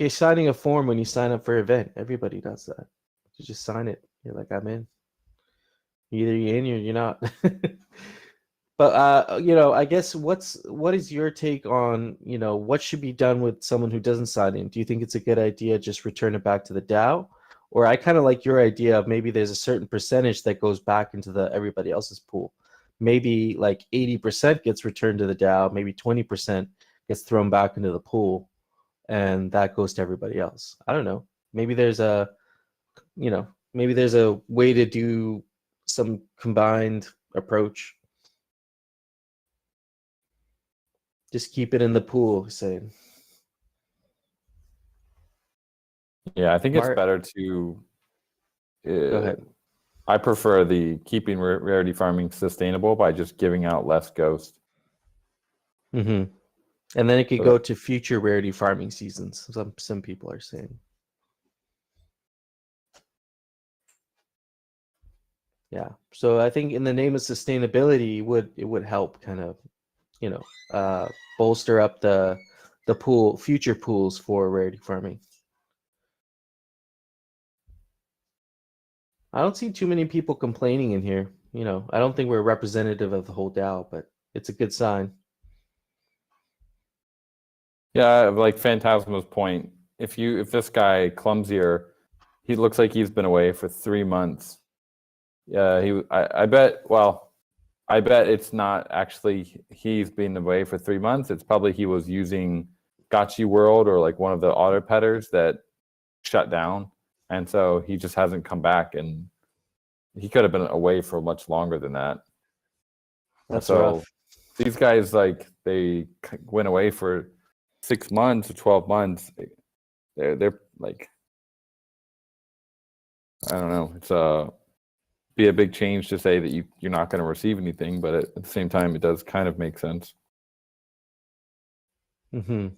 you're signing a form when you sign up for an event. Everybody does that. You just sign it. You're like, I'm in. Either you're in or you're not. But I guess what is your take on, what should be done with someone who doesn't sign in? Do you think it's a good idea just return it back to the DAO? Or I kind of like your idea of maybe there's a certain percentage that goes back into the everybody else's pool. Maybe like 80% gets returned to the DAO, maybe 20% gets thrown back into the pool, and that goes to everybody else. I don't know. Maybe there's a way to do some combined approach. Just keep it in the pool, saying. Yeah, I think it's Mark. better to. Go ahead. I prefer the keeping rarity farming sustainable by just giving out less ghosts. Mm-hmm. And then it could So go to future rarity farming seasons. Some people are saying. Yeah. So I think in the name of sustainability, it would help kind of, bolster up the future pools for rarity farming. I don't see too many people complaining in here. I don't think we're representative of the whole DAO, but it's a good sign. Yeah, like Phantasma's point, if this guy Clumsier, he looks like he's been away for 3 months. Yeah, I bet it's not actually he's been away for 3 months. It's probably he was using Gotchi World or like one of the auto petters that shut down, and so he just hasn't come back, and he could have been away for much longer than that. That's so rough. These guys, like, they went away for 6 months or 12 months. They're like, I don't know. It's be a big change to say that you're not going to receive anything, but at the same time, it does kind of make sense. Mm-hmm.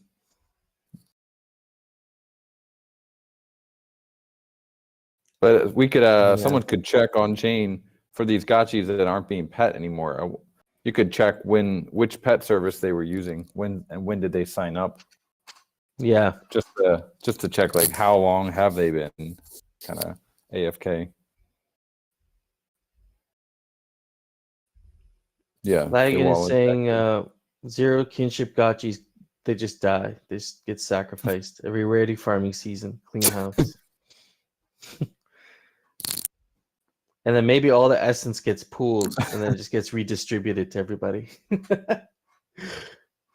But we could, someone could check on chain for these gotchis that aren't being pet anymore. You could check which pet service they were using, when did they sign up. Yeah. Just to check, like, how long have they been kind of AFK. Yeah. Lagan is saying 0 kinship gotchis, they just die. They just get sacrificed every rarity farming season. Clean house. And then maybe all the essence gets pooled and then it just gets redistributed to everybody. That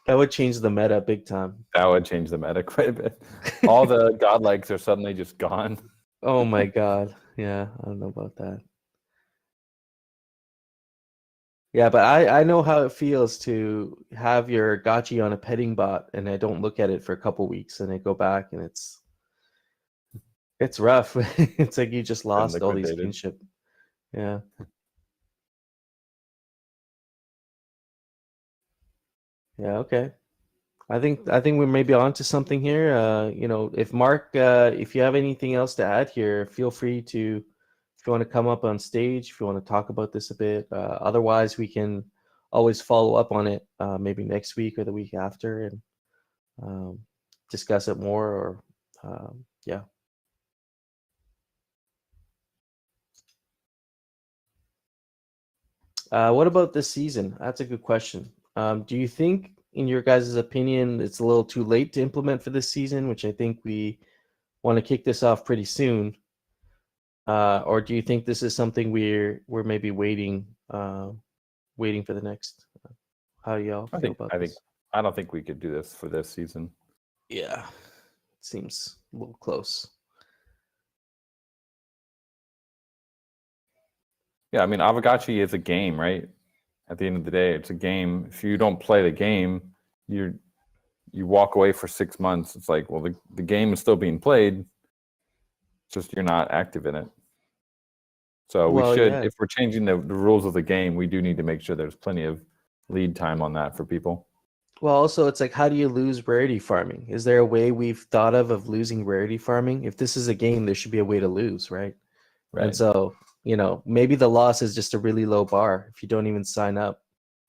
would change the meta big time. That would change the meta quite a bit. All the godlikes are suddenly just gone. Oh my god. Yeah, I don't know about that. Yeah, but I know how it feels to have your gotchi on a petting bot and I don't look at it for a couple weeks and I go back and it's rough. It's like you just Been lost all these liquidated. kinship. Yeah. Yeah, okay. I think we may be on to something here. If Mark, if you have anything else to add here, feel free to, if you want to come up on stage, if you want to talk about this a bit. Otherwise, we can always follow up on it, maybe next week or the week after, and um, discuss it more. Or yeah. What about this season? That's a good question. Do you think, in your guys' opinion, it's a little too late to implement for this season, which I think we want to kick this off pretty soon? Or do you think this is something we're maybe waiting for the next? How do y'all feel about this? I don't think we could do this for this season. Yeah, it seems a little close. Yeah, I mean, Aavegotchi is a game, right? At the end of the day, it's a game. If you don't play the game, you walk away for 6 months. It's like, well, the game is still being played. It's just you're not active in it. So we should, if we're changing the rules of the game, we do need to make sure there's plenty of lead time on that for people. Well, also, it's like, how do you lose rarity farming? Is there a way we've thought of losing rarity farming? If this is a game, there should be a way to lose, right? Right. And so, maybe the loss is just a really low bar. If you don't even sign up,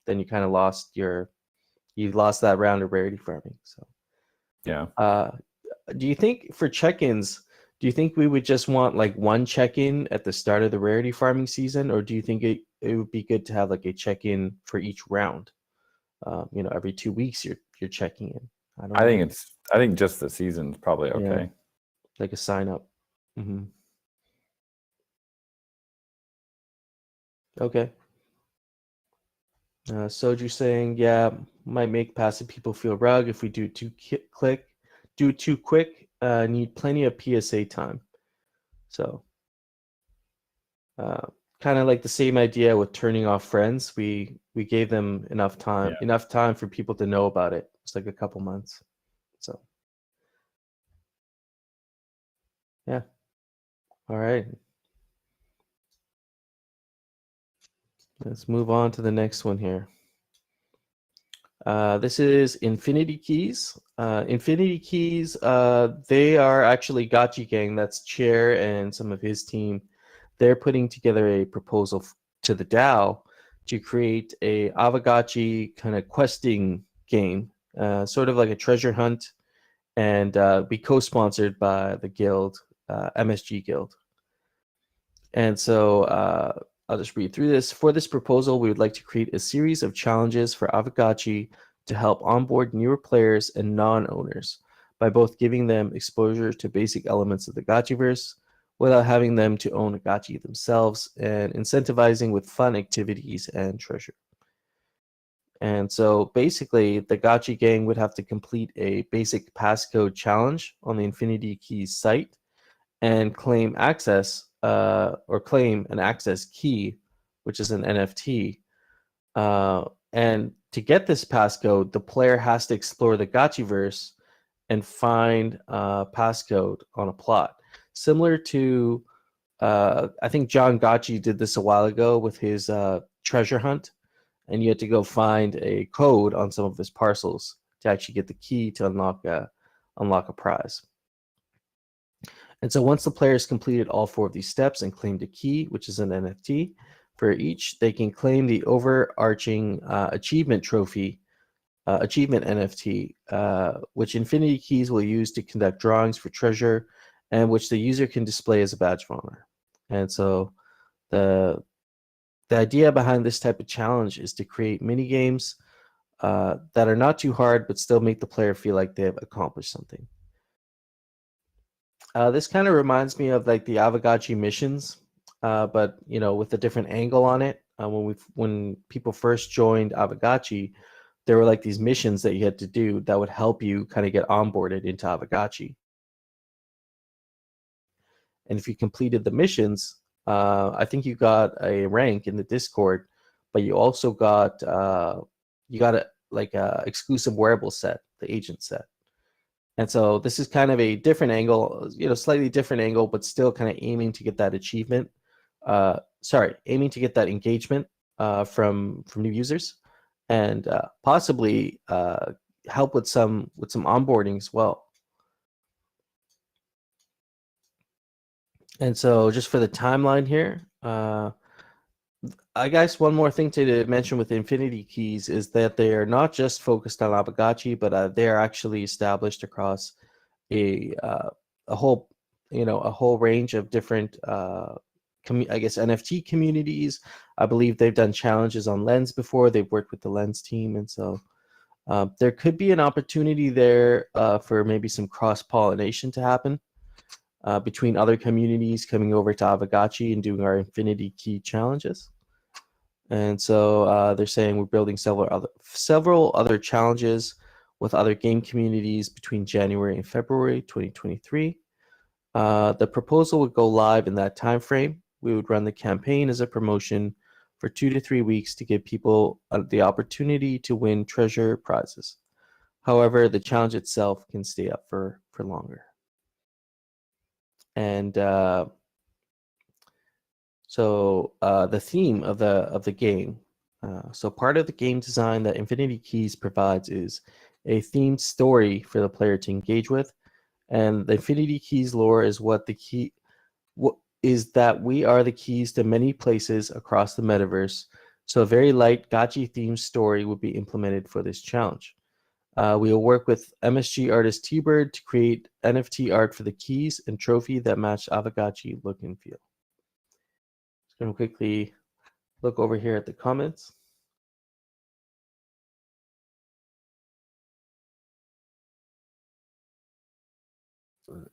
then you kind of lost that round of rarity farming. So, yeah. Do you think for check-ins, do you think we would just want like one check-in at the start of the rarity farming season, or do you think it would be good to have like a check-in for each round? Every 2 weeks you're checking in. I think just the season's probably okay. Yeah, like a sign up. Mm-hmm. Okay. Soju saying, yeah, might make passive people feel rug if we do too quick. Need plenty of PSA time. So, kind of like the same idea with turning off friends. We gave them enough time for people to know about it. It's like a couple months. So, yeah. All right. Let's move on to the next one here. This is Infinity Keys. Infinity Keys, they are actually Gotchi Gang. That's Chair and some of his team. They're putting together a proposal to the DAO to create a Aavegotchi kind of questing game, sort of like a treasure hunt, and be co-sponsored by the guild, MSG Guild. And so I'll just read through this. For this proposal, we would like to create a series of challenges for Aavegotchi to help onboard newer players and non-owners by both giving them exposure to basic elements of the Gotchiverse without having them to own a Gotchi themselves, and incentivizing with fun activities and treasure. And so basically, the Gotchi gang would have to complete a basic passcode challenge on the Infinity Keys site and claim access or claim an access key, which is an NFT. And to get this passcode, the player has to explore the Gotchiverse and find passcode on a plot. Similar to, I think John Gotchi did this a while ago with his treasure hunt, and you had to go find a code on some of his parcels to actually get the key to unlock a prize. And so once the players completed all 4 of these steps and claimed a key, which is an NFT for each, they can claim the overarching achievement trophy, achievement NFT, which Infinity Keys will use to conduct drawings for treasure, and which the user can display as a badge of honor. And so the idea behind this type of challenge is to create mini games that are not too hard, but still make the player feel like they have accomplished something. This kind of reminds me of like the Aavegotchi missions, but with a different angle on it. When people first joined Aavegotchi, there were like these missions that you had to do that would help you kind of get onboarded into Aavegotchi. And if you completed the missions, I think you got a rank in the Discord but you also got a exclusive wearable set, the agent set. And so this is kind of a different angle, slightly different angle, but still kind of aiming to get that achievement. Aiming to get that engagement from new users, and possibly help with some onboarding as well. And so just for the timeline here, I guess one more thing to mention with Infinity Keys is that they are not just focused on Aavegotchi, but they are actually established across a whole range of different NFT communities. I believe they've done challenges on Lens before. They've worked with the Lens team, and so there could be an opportunity there for maybe some cross-pollination to happen between other communities coming over to Aavegotchi and doing our Infinity Key challenges. And so they're saying we're building several other challenges with other game communities between January and February 2023. The proposal would go live in that time frame. We would run the campaign as a promotion for 2 to 3 weeks to give people the opportunity to win treasure prizes. However, the challenge itself can stay up for longer. And so the theme of the game. So part of the game design that Infinity Keys provides is a themed story for the player to engage with. And the Infinity Keys lore is that we are the keys to many places across the metaverse. So a very light Gotchi themed story would be implemented for this challenge. We will work with MSG artist T-Bird to create NFT art for the keys and trophy that match Aavegotchi look and feel. Just going to quickly look over here at the comments.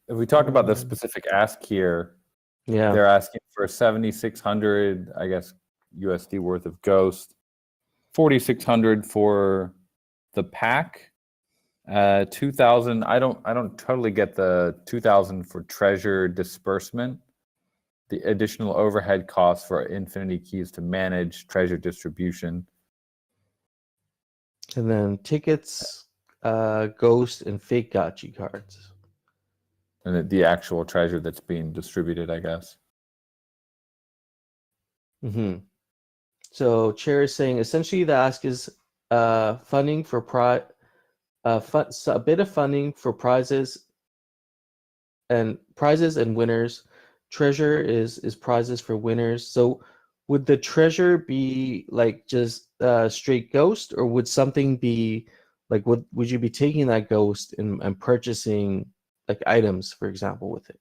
If we talk about the specific ask here, yeah, they're asking for 7,600, I guess, USD worth of Ghost, 4,600 for the pack, 2,000. I don't totally get the 2,000 for treasure disbursement. The additional overhead costs for Infinity Keys to manage treasure distribution. And then tickets, Ghost, and fake Gotchi cards. And the actual treasure that's being distributed, I guess. Mm-hmm. So Chair is saying essentially the ask is funding for a bit of funding for prizes and winners. Treasure is prizes for winners. So would the treasure be like just straight Ghost, or would something be like would you be taking that Ghost and purchasing like items, for example, with it?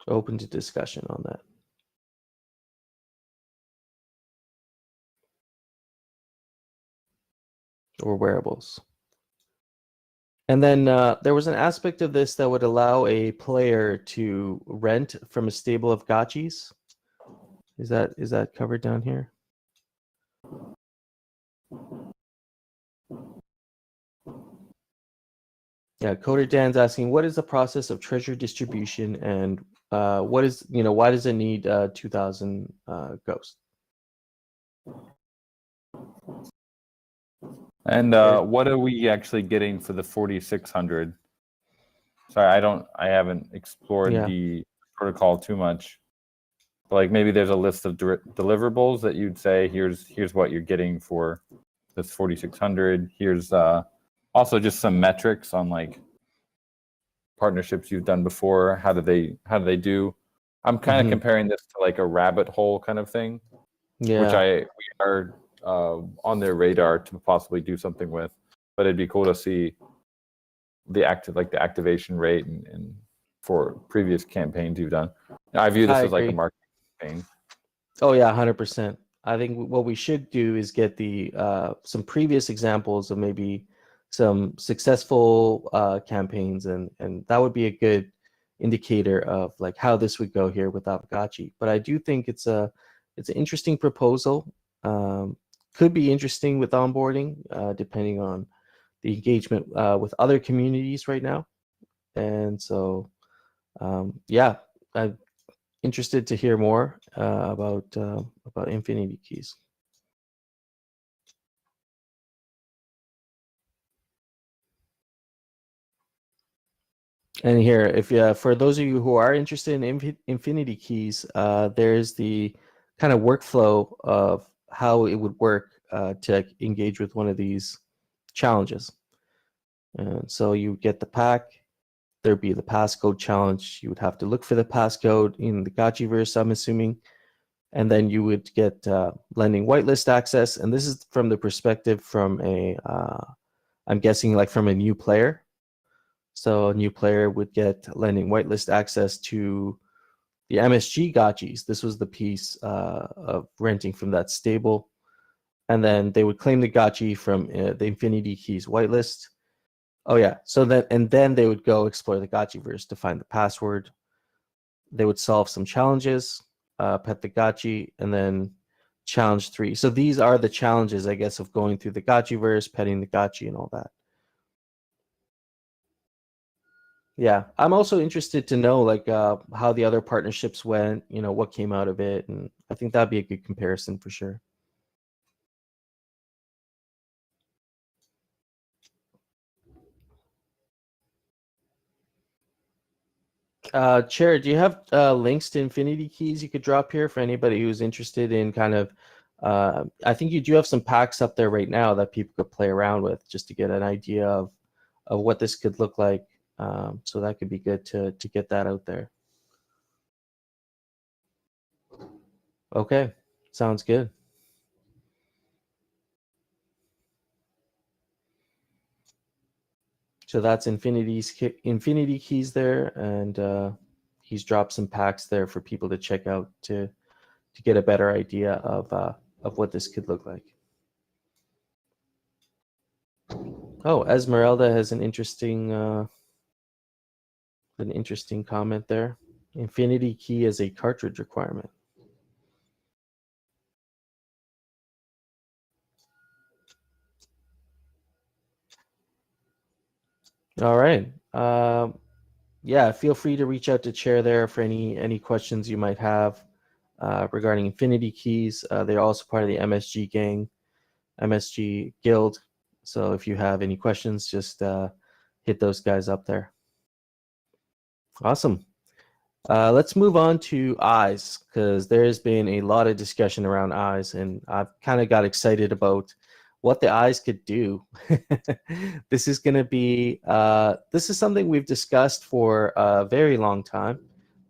So open to discussion on that. Or wearables. And then there was an aspect of this that would allow a player to rent from a stable of gotchis. Is that covered down here? Yeah, Coder Dan's asking, what is the process of treasure distribution, and why does it need 2,000 Ghost? And what are we actually getting for the 4,600? Sorry, I haven't explored the protocol too much. But like maybe there's a list of deliverables that you'd say, here's what you're getting for this 4,600. Here's also just some metrics on like partnerships you've done before. How do they do? I'm kind of comparing this to like a rabbit hole kind of thing, which we are on their radar to possibly do something with. But it'd be cool to see the activation rate and for previous campaigns you've done. I view this as like a marketing campaign. Oh yeah, 100%. I think what we should do is get the some previous examples of maybe some successful campaigns, and that would be a good indicator of like how this would go here with Aavegotchi. But I do think it's an interesting proposal. Could be interesting with onboarding, depending on the engagement with other communities right now. And so, interested to hear more about Infinity Keys. And here, if for those of you who are interested in Infinity Keys, there's the kind of workflow of how it would work to engage with one of these challenges. And so you get the pack. There'd be the passcode challenge. You would have to look for the passcode in the Gotchiverse, I'm assuming, and then you would get lending whitelist access. And this is from the perspective from I'm guessing like from a new player. So a new player would get lending whitelist access to the MSG Gotchis. This was the piece of renting from that stable. And then they would claim the Gotchi from the Infinity Keys whitelist. Oh yeah, so then they would go explore the Gotchiverse to find the password. They would solve some challenges, pet the Gotchi, and then challenge 3. So these are the challenges, I guess, of going through the Gotchiverse, petting the Gotchi, and all that. Yeah, I'm also interested to know like how the other partnerships went, what came out of it, and I think that'd be a good comparison for sure. Chair, do you have links to Infinity Keys you could drop here for anybody who's interested in kind of? I think you do have some packs up there right now that people could play around with just to get an idea of what this could look like. So that could be good to get that out there. Okay, sounds good. So that's Infinity Keys there, and he's dropped some packs there for people to check out to get a better idea of what this could look like. Oh, Esmeralda has an interesting comment there. Infinity Key is a cartridge requirement. All right. Yeah, feel free to reach out to Chair there for any questions you might have regarding Infinity Keys. They're also part of the MSG gang, MSG guild. So if you have any questions, just hit those guys up there. Awesome. Let's move on to eyes, because there's been a lot of discussion around eyes, and I've kind of got excited about what the eyes could do. This is going to be this is something we've discussed for a very long time.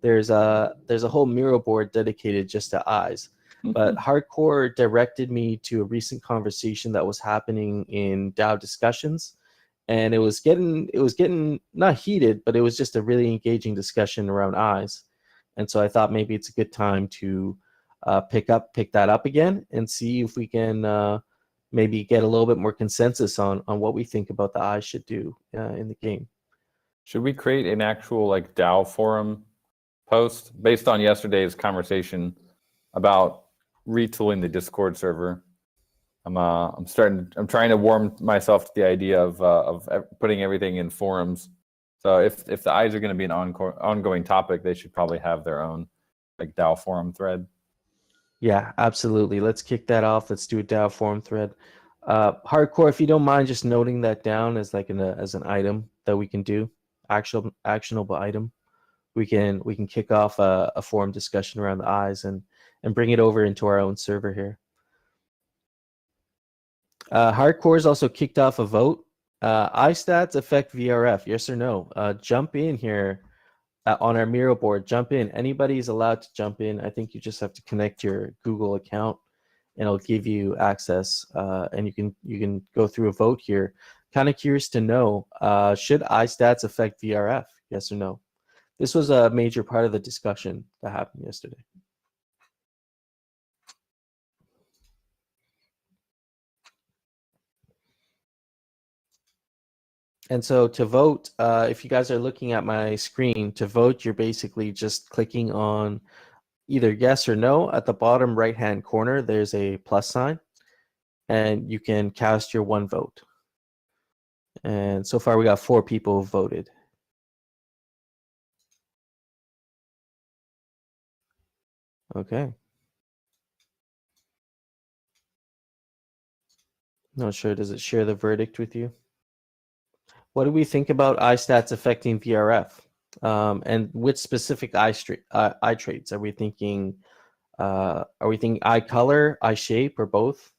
There's a whole mural board dedicated just to eyes, but Hardcore directed me to a recent conversation that was happening in DAO discussions, and it was getting not heated, but it was just a really engaging discussion around eyes. And so I thought maybe it's a good time to pick that up again and see if we can maybe get a little bit more consensus on what we think about the eyes should do in the game. Should we create an actual like DAO forum post based on yesterday's conversation about retooling the Discord server? I'm trying to warm myself to the idea of putting everything in forums. So if the eyes are going to be an ongoing topic, they should probably have their own like DAO forum thread. Yeah, absolutely. Let's kick that off. Let's do a DAO forum thread. Hardcore, if you don't mind just noting that down as like as an item that we can do, actionable item. We can kick off a forum discussion around the eyes and bring it over into our own server here. Hardcore's also kicked off a vote. Eye stats affect VRF, yes or no? Jump in here on our Miro board. Jump in. Anybody's allowed to jump in. I think you just have to connect your Google account, and it'll give you access. And you can go through a vote here. Kind of curious to know, should eye stats affect VRF? Yes or no? This was a major part of the discussion that happened yesterday. And so to vote, if you guys are looking at my screen, to vote, you're basically just clicking on either yes or no. At the bottom right-hand corner, there's a plus sign, and you can cast your one vote. And so far, we got 4 people who voted. Okay. Not sure. Does it share the verdict with you? What do we think about eye stats affecting VRF? And which specific eye traits are we thinking? Are we thinking eye color, eye shape, or both?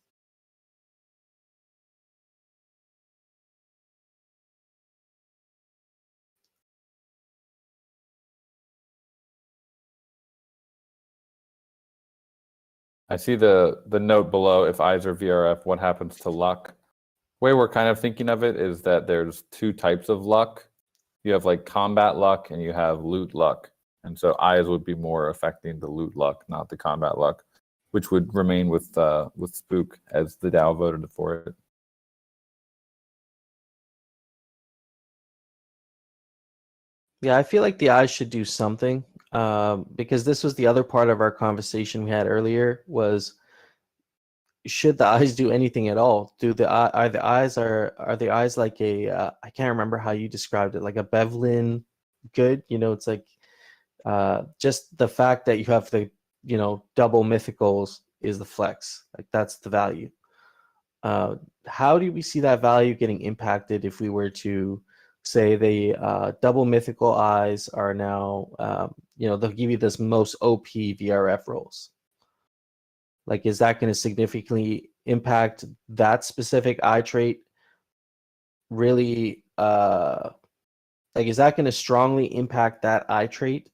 I see the note below. If eyes are VRF, what happens to luck? The way we're kind of thinking of it is that there's two types of luck. You have like combat luck and you have loot luck. And so eyes would be more affecting the loot luck, not the combat luck, which would remain with Spook as the DAO voted for it. Yeah, I feel like the eyes should do something, because this was the other part of our conversation we had earlier was, should the eyes do anything at all? Are the eyes like a I can't remember how you described it, like a Bevlin good? It's like just the fact that you have the double mythicals is the flex. Like that's the value. How do we see that value getting impacted if we were to say the double mythical eyes are now they'll give you this most OP VRF rolls? Like, is that going to significantly impact that specific eye trait? Really, like, is that going to strongly impact that eye trait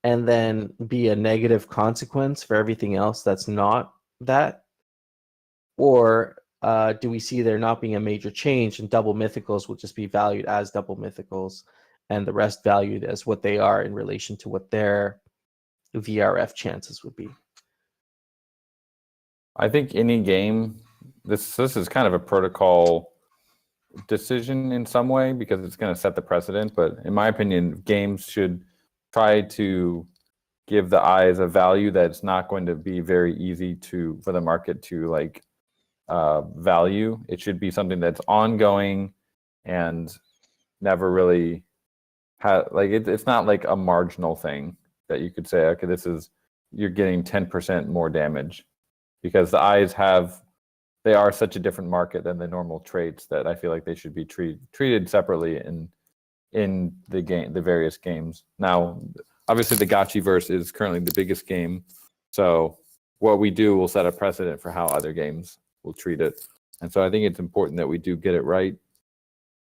and then be a negative consequence for everything else that's not that? Or do we see there not being a major change and double mythicals will just be valued as double mythicals and the rest valued as what they are in relation to what their VRF chances would be? I think any game, this is kind of a protocol decision in some way because it's going to set the precedent. But in my opinion, games should try to give the eyes a value that's not going to be very easy for the market to like value. It should be something that's ongoing and never really it's not like a marginal thing that you could say, okay, you're getting 10% more damage, because the eyes they are such a different market than the normal traits that I feel like they should be treated separately in the various games. Now, obviously the Gotchiverse is currently the biggest game, so what we do will set a precedent for how other games will treat it. And so I think it's important that we do get it right,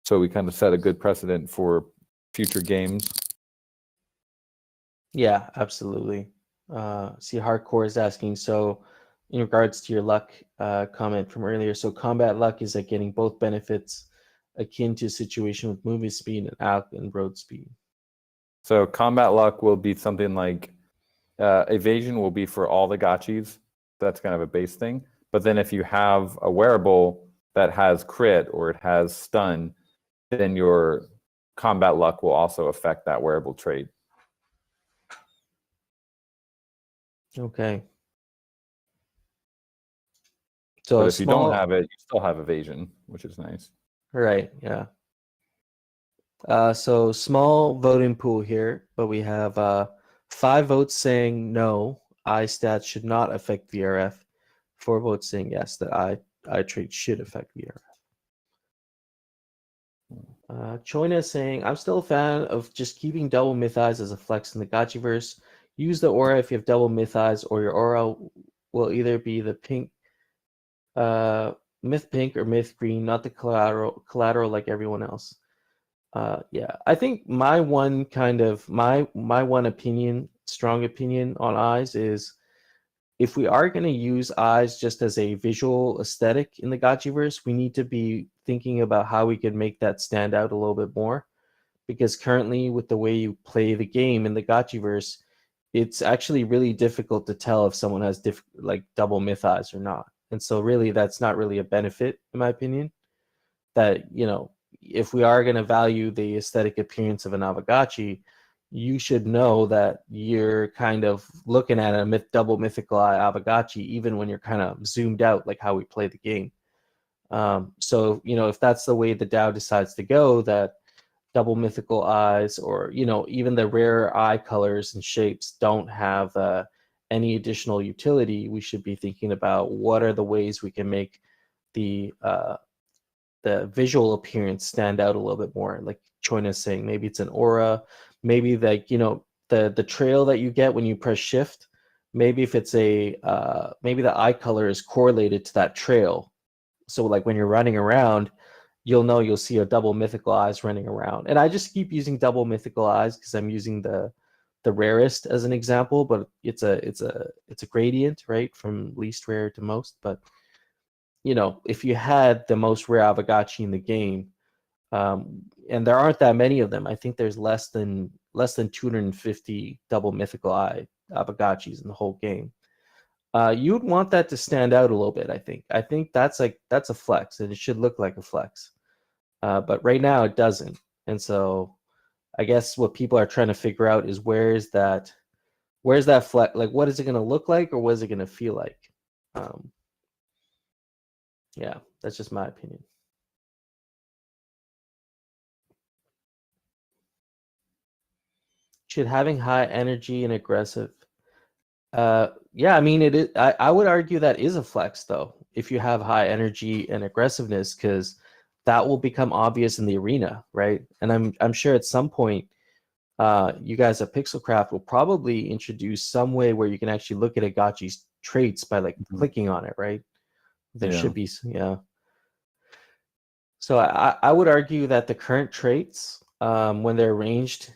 so we kind of set a good precedent for future games. Yeah, absolutely. See, Hardcore is asking, so in regards to your luck comment from earlier, so combat luck is like getting both benefits akin to a situation with movement speed and out and road speed. So combat luck will be something like evasion will be for all the gotchis. That's kind of a base thing. But then if you have a wearable that has crit or it has stun, then your combat luck will also affect that wearable trait. Okay. So but if you don't have it, you still have evasion, which is nice. Right, yeah. So small voting pool here, but we have 5 votes saying no, eye stats should not affect VRF. 4 votes saying yes, that eye trait should affect VRF. Choina is saying, I'm still a fan of just keeping double myth eyes as a flex in the Gotchiverse. Use the aura if you have double myth eyes, or your aura will either be the pink, myth pink or myth green, not the collateral like everyone else. Yeah, I think my one opinion, strong opinion on eyes is, if we are going to use eyes just as a visual aesthetic in the Gotchiverse, we need to be thinking about how we can make that stand out a little bit more. Because currently, with the way you play the game in the Gotchiverse, it's actually really difficult to tell if someone has double myth eyes or not. And so really, that's not really a benefit, in my opinion. That, if we are going to value the aesthetic appearance of an Aavegotchi, you should know that you're kind of looking at a double mythical eye Aavegotchi, even when you're kind of zoomed out, like how we play the game. So, if that's the way the DAO decides to go, that double mythical eyes, or, even the rare eye colors and shapes don't have any additional utility, we should be thinking about what are the ways we can make the visual appearance stand out a little bit more. Like Choina's saying, maybe it's an aura, maybe like, you know, the trail that you get when you press shift, maybe if it's a maybe the eye color is correlated to that trail. So like when you're running around, you'll see a double mythical eyes running around. And I just keep using double mythical eyes because I'm using the rarest as an example, but it's a gradient, right, from least rare to most. But you know, if you had the most rare Aavegotchi in the game, and there aren't that many of them, I think there's less than 250 double mythical eye Aavegotchis in the whole game. You'd want that to stand out a little bit. I think that's a flex, and it should look like a flex. But right now it doesn't, and so I guess what people are trying to figure out is where's that flex? Like, what is it going to look like, or what is it going to feel like? Yeah, that's just my opinion. Should having high energy and aggressive? Yeah, I mean it is. I would argue that is a flex though, if you have high energy and aggressiveness, because that will become obvious in the arena, right? And I'm sure at some point, you guys at Pixelcraft will probably introduce some way where you can actually look at a Gotchi's traits by like clicking on it, right? There should be, yeah. So I would argue that the current traits, when they're arranged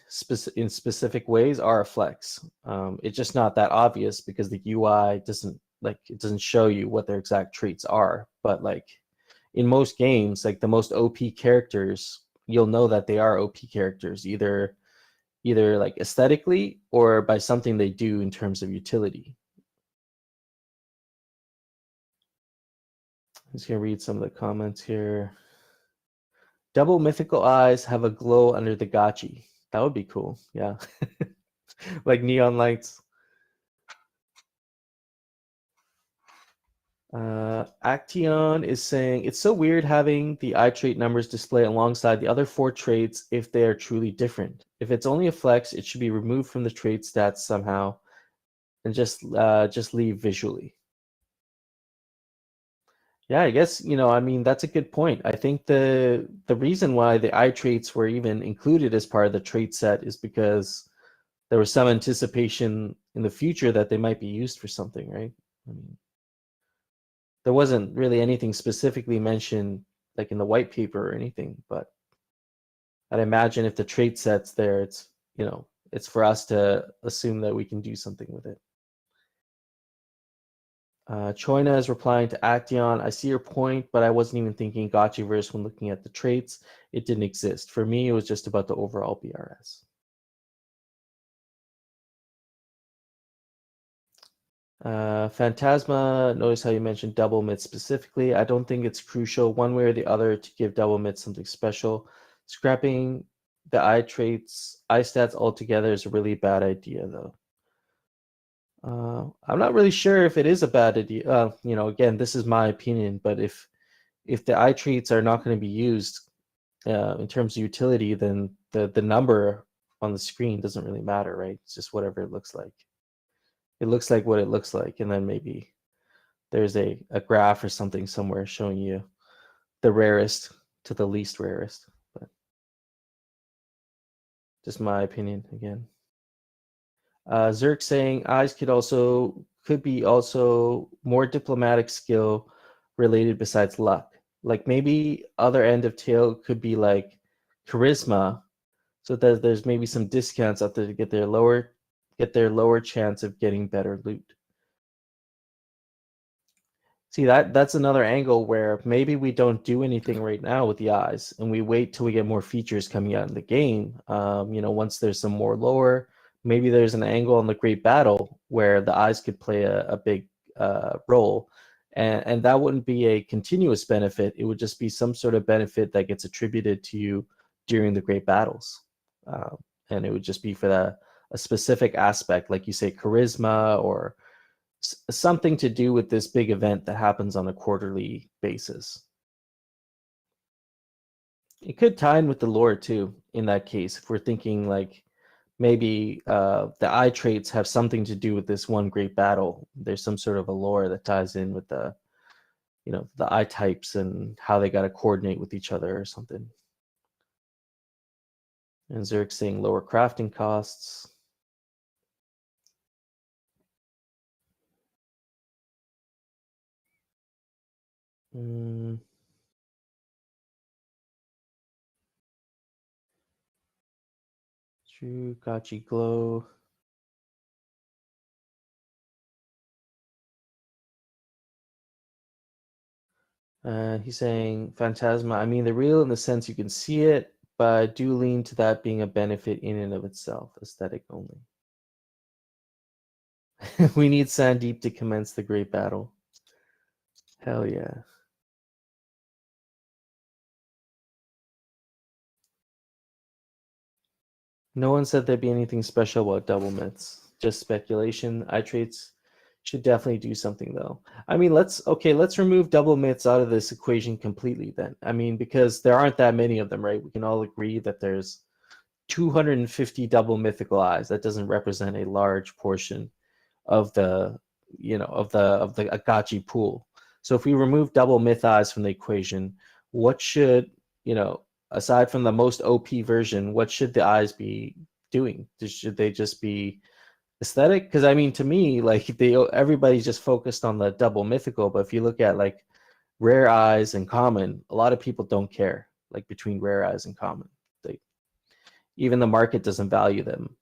in specific ways, are a flex. It's just not that obvious because the UI doesn't show you what their exact traits are. But like in most games, like the most OP characters, you'll know that they are OP characters, either like aesthetically or by something they do in terms of utility. I'm just gonna read some of the comments here. Double mythical eyes have a glow under the Gotchi. That would be cool. Yeah. Like neon lights. Action is saying, it's so weird having the eye trait numbers display alongside the other 4 traits if they are truly different. If it's only a flex, it should be removed from the trait stats somehow and just leave visually. Yeah, I guess, you know, I mean, that's a good point. I think the reason why the eye traits were even included as part of the trait set is because there was some anticipation in the future that they might be used for something, right? I mean, there wasn't really anything specifically mentioned like in the white paper or anything, but I'd imagine if the trait set's there, it's, you know, it's for us to assume that we can do something with it. Choina is replying to Action. I see your point, but I wasn't even thinking Gotchiverse when looking at the traits. It didn't exist. For me, it was just about the overall BRS. Phantasma, notice how you mentioned double mid specifically. I don't think it's crucial one way or the other to give double mid something special. Scrapping the eye traits, eye stats altogether is a really bad idea, though. I'm not really sure if it is a bad idea. You know, again, this is my opinion, but if the eye traits are not going to be used in terms of utility, then the number on the screen doesn't really matter, right? It's just whatever it looks like. It looks like what it looks like, and then maybe there's a graph or something somewhere showing you the rarest to the least rarest. But just my opinion again. Zerk saying eyes could be also more diplomatic skill related besides luck. Like maybe other end of tail could be like charisma, so that there's maybe some discounts out there to get their lower chance of getting better loot. See, that's another angle where maybe we don't do anything right now with the eyes, and we wait till we get more features coming out in the game. You know, once there's some more lore, maybe there's an angle on the Great Battle where the eyes could play a big role, and that wouldn't be a continuous benefit. It would just be some sort of benefit that gets attributed to you during the Great Battles, and it would just be for a specific aspect, like you say, charisma or something to do with this big event that happens on a quarterly basis. It could tie in with the lore too, in that case, if we're thinking like maybe the eye traits have something to do with this one great battle. There's some sort of a lore that ties in with the, you know, the eye types and how they got to coordinate with each other or something. And Zerk saying lower crafting costs. True, Gotchi Glow. He's saying Phantasma. I mean, they're real in the sense you can see it, but I do lean to that being a benefit in and of itself, aesthetic only. We need Sandeep to commence the great battle. Hell yeah. No one said there'd be anything special about double myths. Just speculation. Eye traits should definitely do something though. I mean, let's remove double myths out of this equation completely then. I mean, because there aren't that many of them, right? We can all agree that there's 250 double mythical eyes. That doesn't represent a large portion of the, you know, of the Aavegotchi pool. So if we remove double myth eyes from the equation, what should, you know, aside from the most OP version, what should the eyes be doing? Should they just be aesthetic? Because I mean, to me, like everybody's just focused on the double mythical, but if you look at like rare eyes and common, a lot of people don't care like between rare eyes and common. Even the market doesn't value them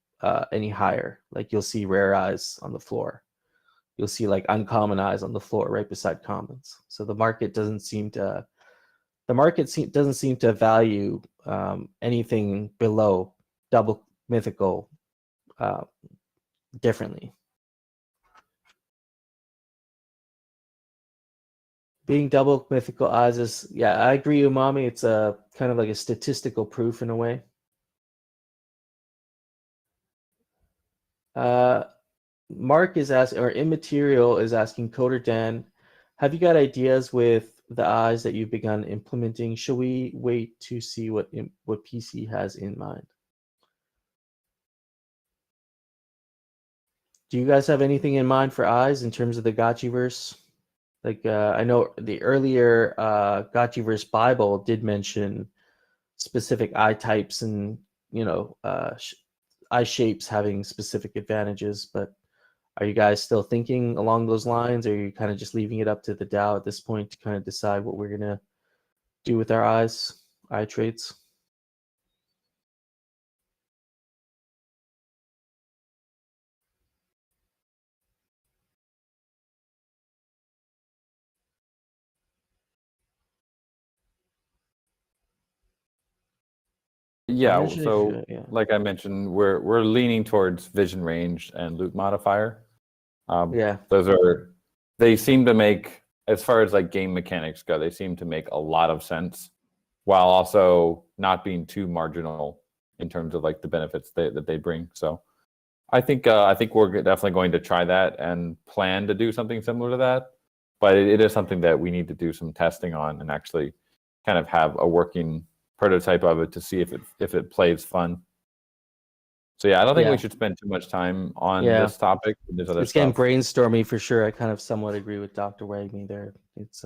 any higher. Like you'll see rare eyes on the floor, you'll see like uncommon eyes on the floor right beside commons. So the market doesn't seem to value anything below double mythical differently. Being double mythical eyes is, yeah, I agree, Umami. It's a kind of like a statistical proof in a way. Mark is asking, or Immaterial is asking, Coder Dan, have you got ideas with the eyes that you've begun implementing? Should we wait to see what PC has in mind? Do you guys have anything in mind for eyes in terms of the Gotchiverse? Like I know the earlier Gotchiverse Bible did mention specific eye types and, you know, eye shapes having specific advantages, but are you guys still thinking along those lines, or are you kind of just leaving it up to the DAO at this point to kind of decide what we're gonna do with our eye traits? Yeah, so like I mentioned, we're leaning towards vision range and loot modifier. Yeah, they seem to make, as far as like game mechanics go, they seem to make a lot of sense, while also not being too marginal in terms of like the benefits that they bring. So I think we're definitely going to try that and plan to do something similar to that. But it is something that we need to do some testing on and actually kind of have a working prototype of it to see if it plays fun. So yeah, I don't think we should spend too much time on this topic. There's other it's getting brainstormy for sure. I kind of somewhat agree with Dr. Wagme there. It's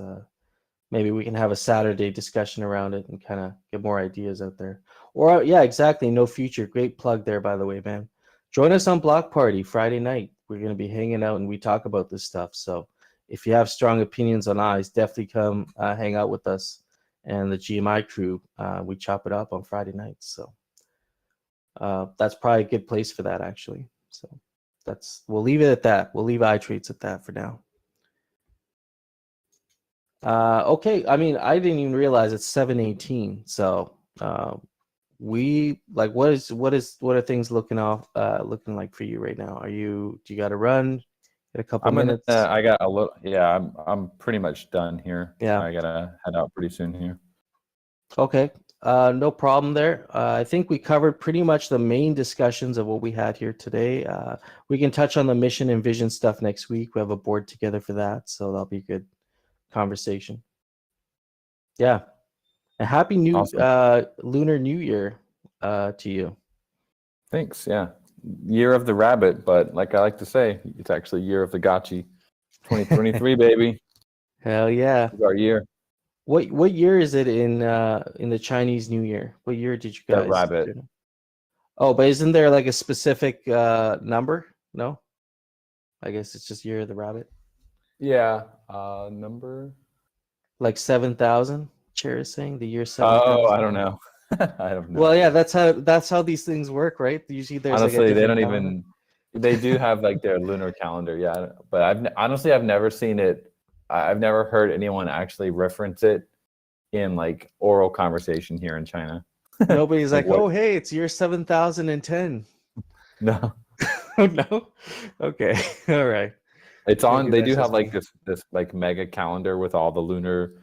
maybe we can have a Saturday discussion around it and kind of get more ideas out there. Or yeah, exactly. No Future. Great plug there, by the way, man. Join us on Block Party Friday night. We're going to be hanging out and we talk about this stuff. So if you have strong opinions on eyes, definitely come hang out with us and the GMI crew. We chop it up on Friday nights. So that's probably a good place for that, actually. So we'll leave it at that. We'll leave eye traits at that for now. Okay, I mean, I didn't even realize it's 7:18. So we like what are things looking like for you right now? Do you got to run? Get a couple minutes? I got a little. Yeah, I'm pretty much done here. Yeah, I gotta head out pretty soon here. Okay, no problem there. I think we covered pretty much the main discussions of what we had here today. We can touch on the mission and vision stuff next week. We have a board together for that, so that'll be a good conversation. Yeah, a happy Lunar New Year to you. Thanks. Yeah. year of the rabbit, but like I like to say, it's actually year of the gotchi. 2023, baby. Hell yeah. It's our year. What year is it in the Chinese New Year? What year did you The guys rabbit. do? Oh, but isn't there like a specific number? No? I guess it's just year of the rabbit. Yeah. Number. Like 7,000? Chair is saying the year 7,000. Oh, I don't know. I have no Well, yeah, idea. that's how these things work, right? Usually there's like a Honestly, they different don't calendar. even. They do have like their lunar calendar, yeah. But I've never seen it. I've never heard anyone actually reference it in like oral conversation here in China. Nobody's like, what? oh, hey, it's year 7,010. No, Oh, no? Okay. All right. it's on. Maybe They that's do have just like me. this like mega calendar with all the lunar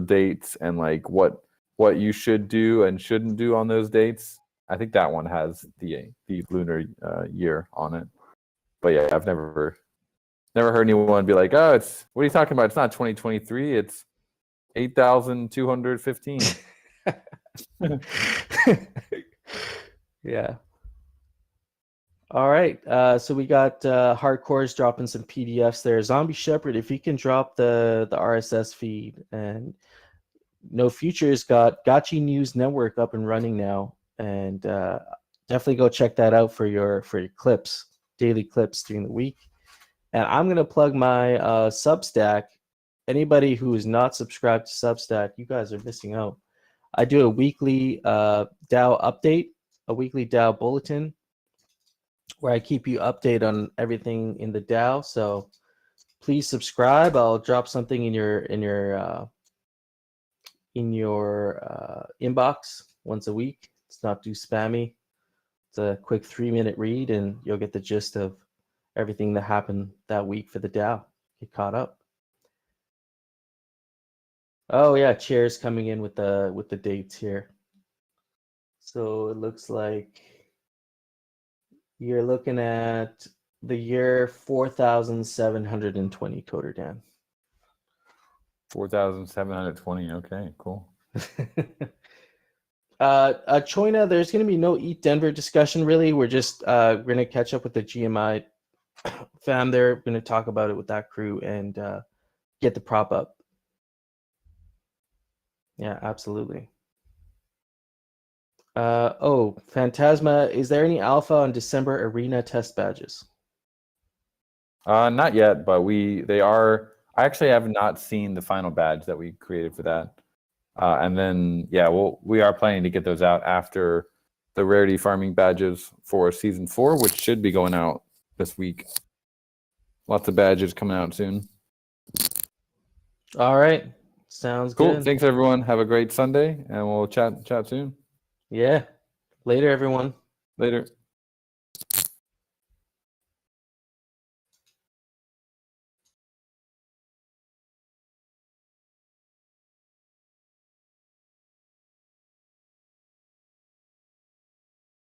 dates and like what you should do and shouldn't do on those dates. I think that one has the lunar year on it. But yeah, I've never heard anyone be like, "Oh, it's what are you talking about? It's not 2023. It's 8,215." Yeah. All right. So we got Hardcore's dropping some PDFs there. Zombie Shepherd, if you can drop the RSS feed, and No Future's got Gotchi News Network up and running now, and definitely go check that out for your clips, daily clips during the week. And I'm gonna plug my Substack. Anybody who is not subscribed to Substack, you guys are missing out. I do a weekly DAO update, a weekly DAO bulletin, where I keep you updated on everything in the DAO. So please subscribe. I'll drop something in your inbox once a week. It's not too spammy. It's a quick 3-minute read, and you'll get the gist of everything that happened that week for the DAO. Get caught up. Oh yeah, Chair's coming in with the dates here. So it looks like you're looking at the year 4,720, Coder Dan. 4,720. Okay, cool. Choina, there's going to be no Eat Denver discussion really. We're just going to catch up with the GMI fam there. Going to talk about it with that crew and get the prop up. Yeah, absolutely. Oh, Phantasma, is there any alpha on December arena test badges? Not yet, but they are. I actually have not seen the final badge that we created for that. And then yeah, we are planning to get those out after the rarity farming badges for season 4, which should be going out this week. Lots of badges coming out soon. All right, sounds cool. good. Thanks everyone. Have a great Sunday, and we'll chat soon. Yeah. Later, everyone. Later.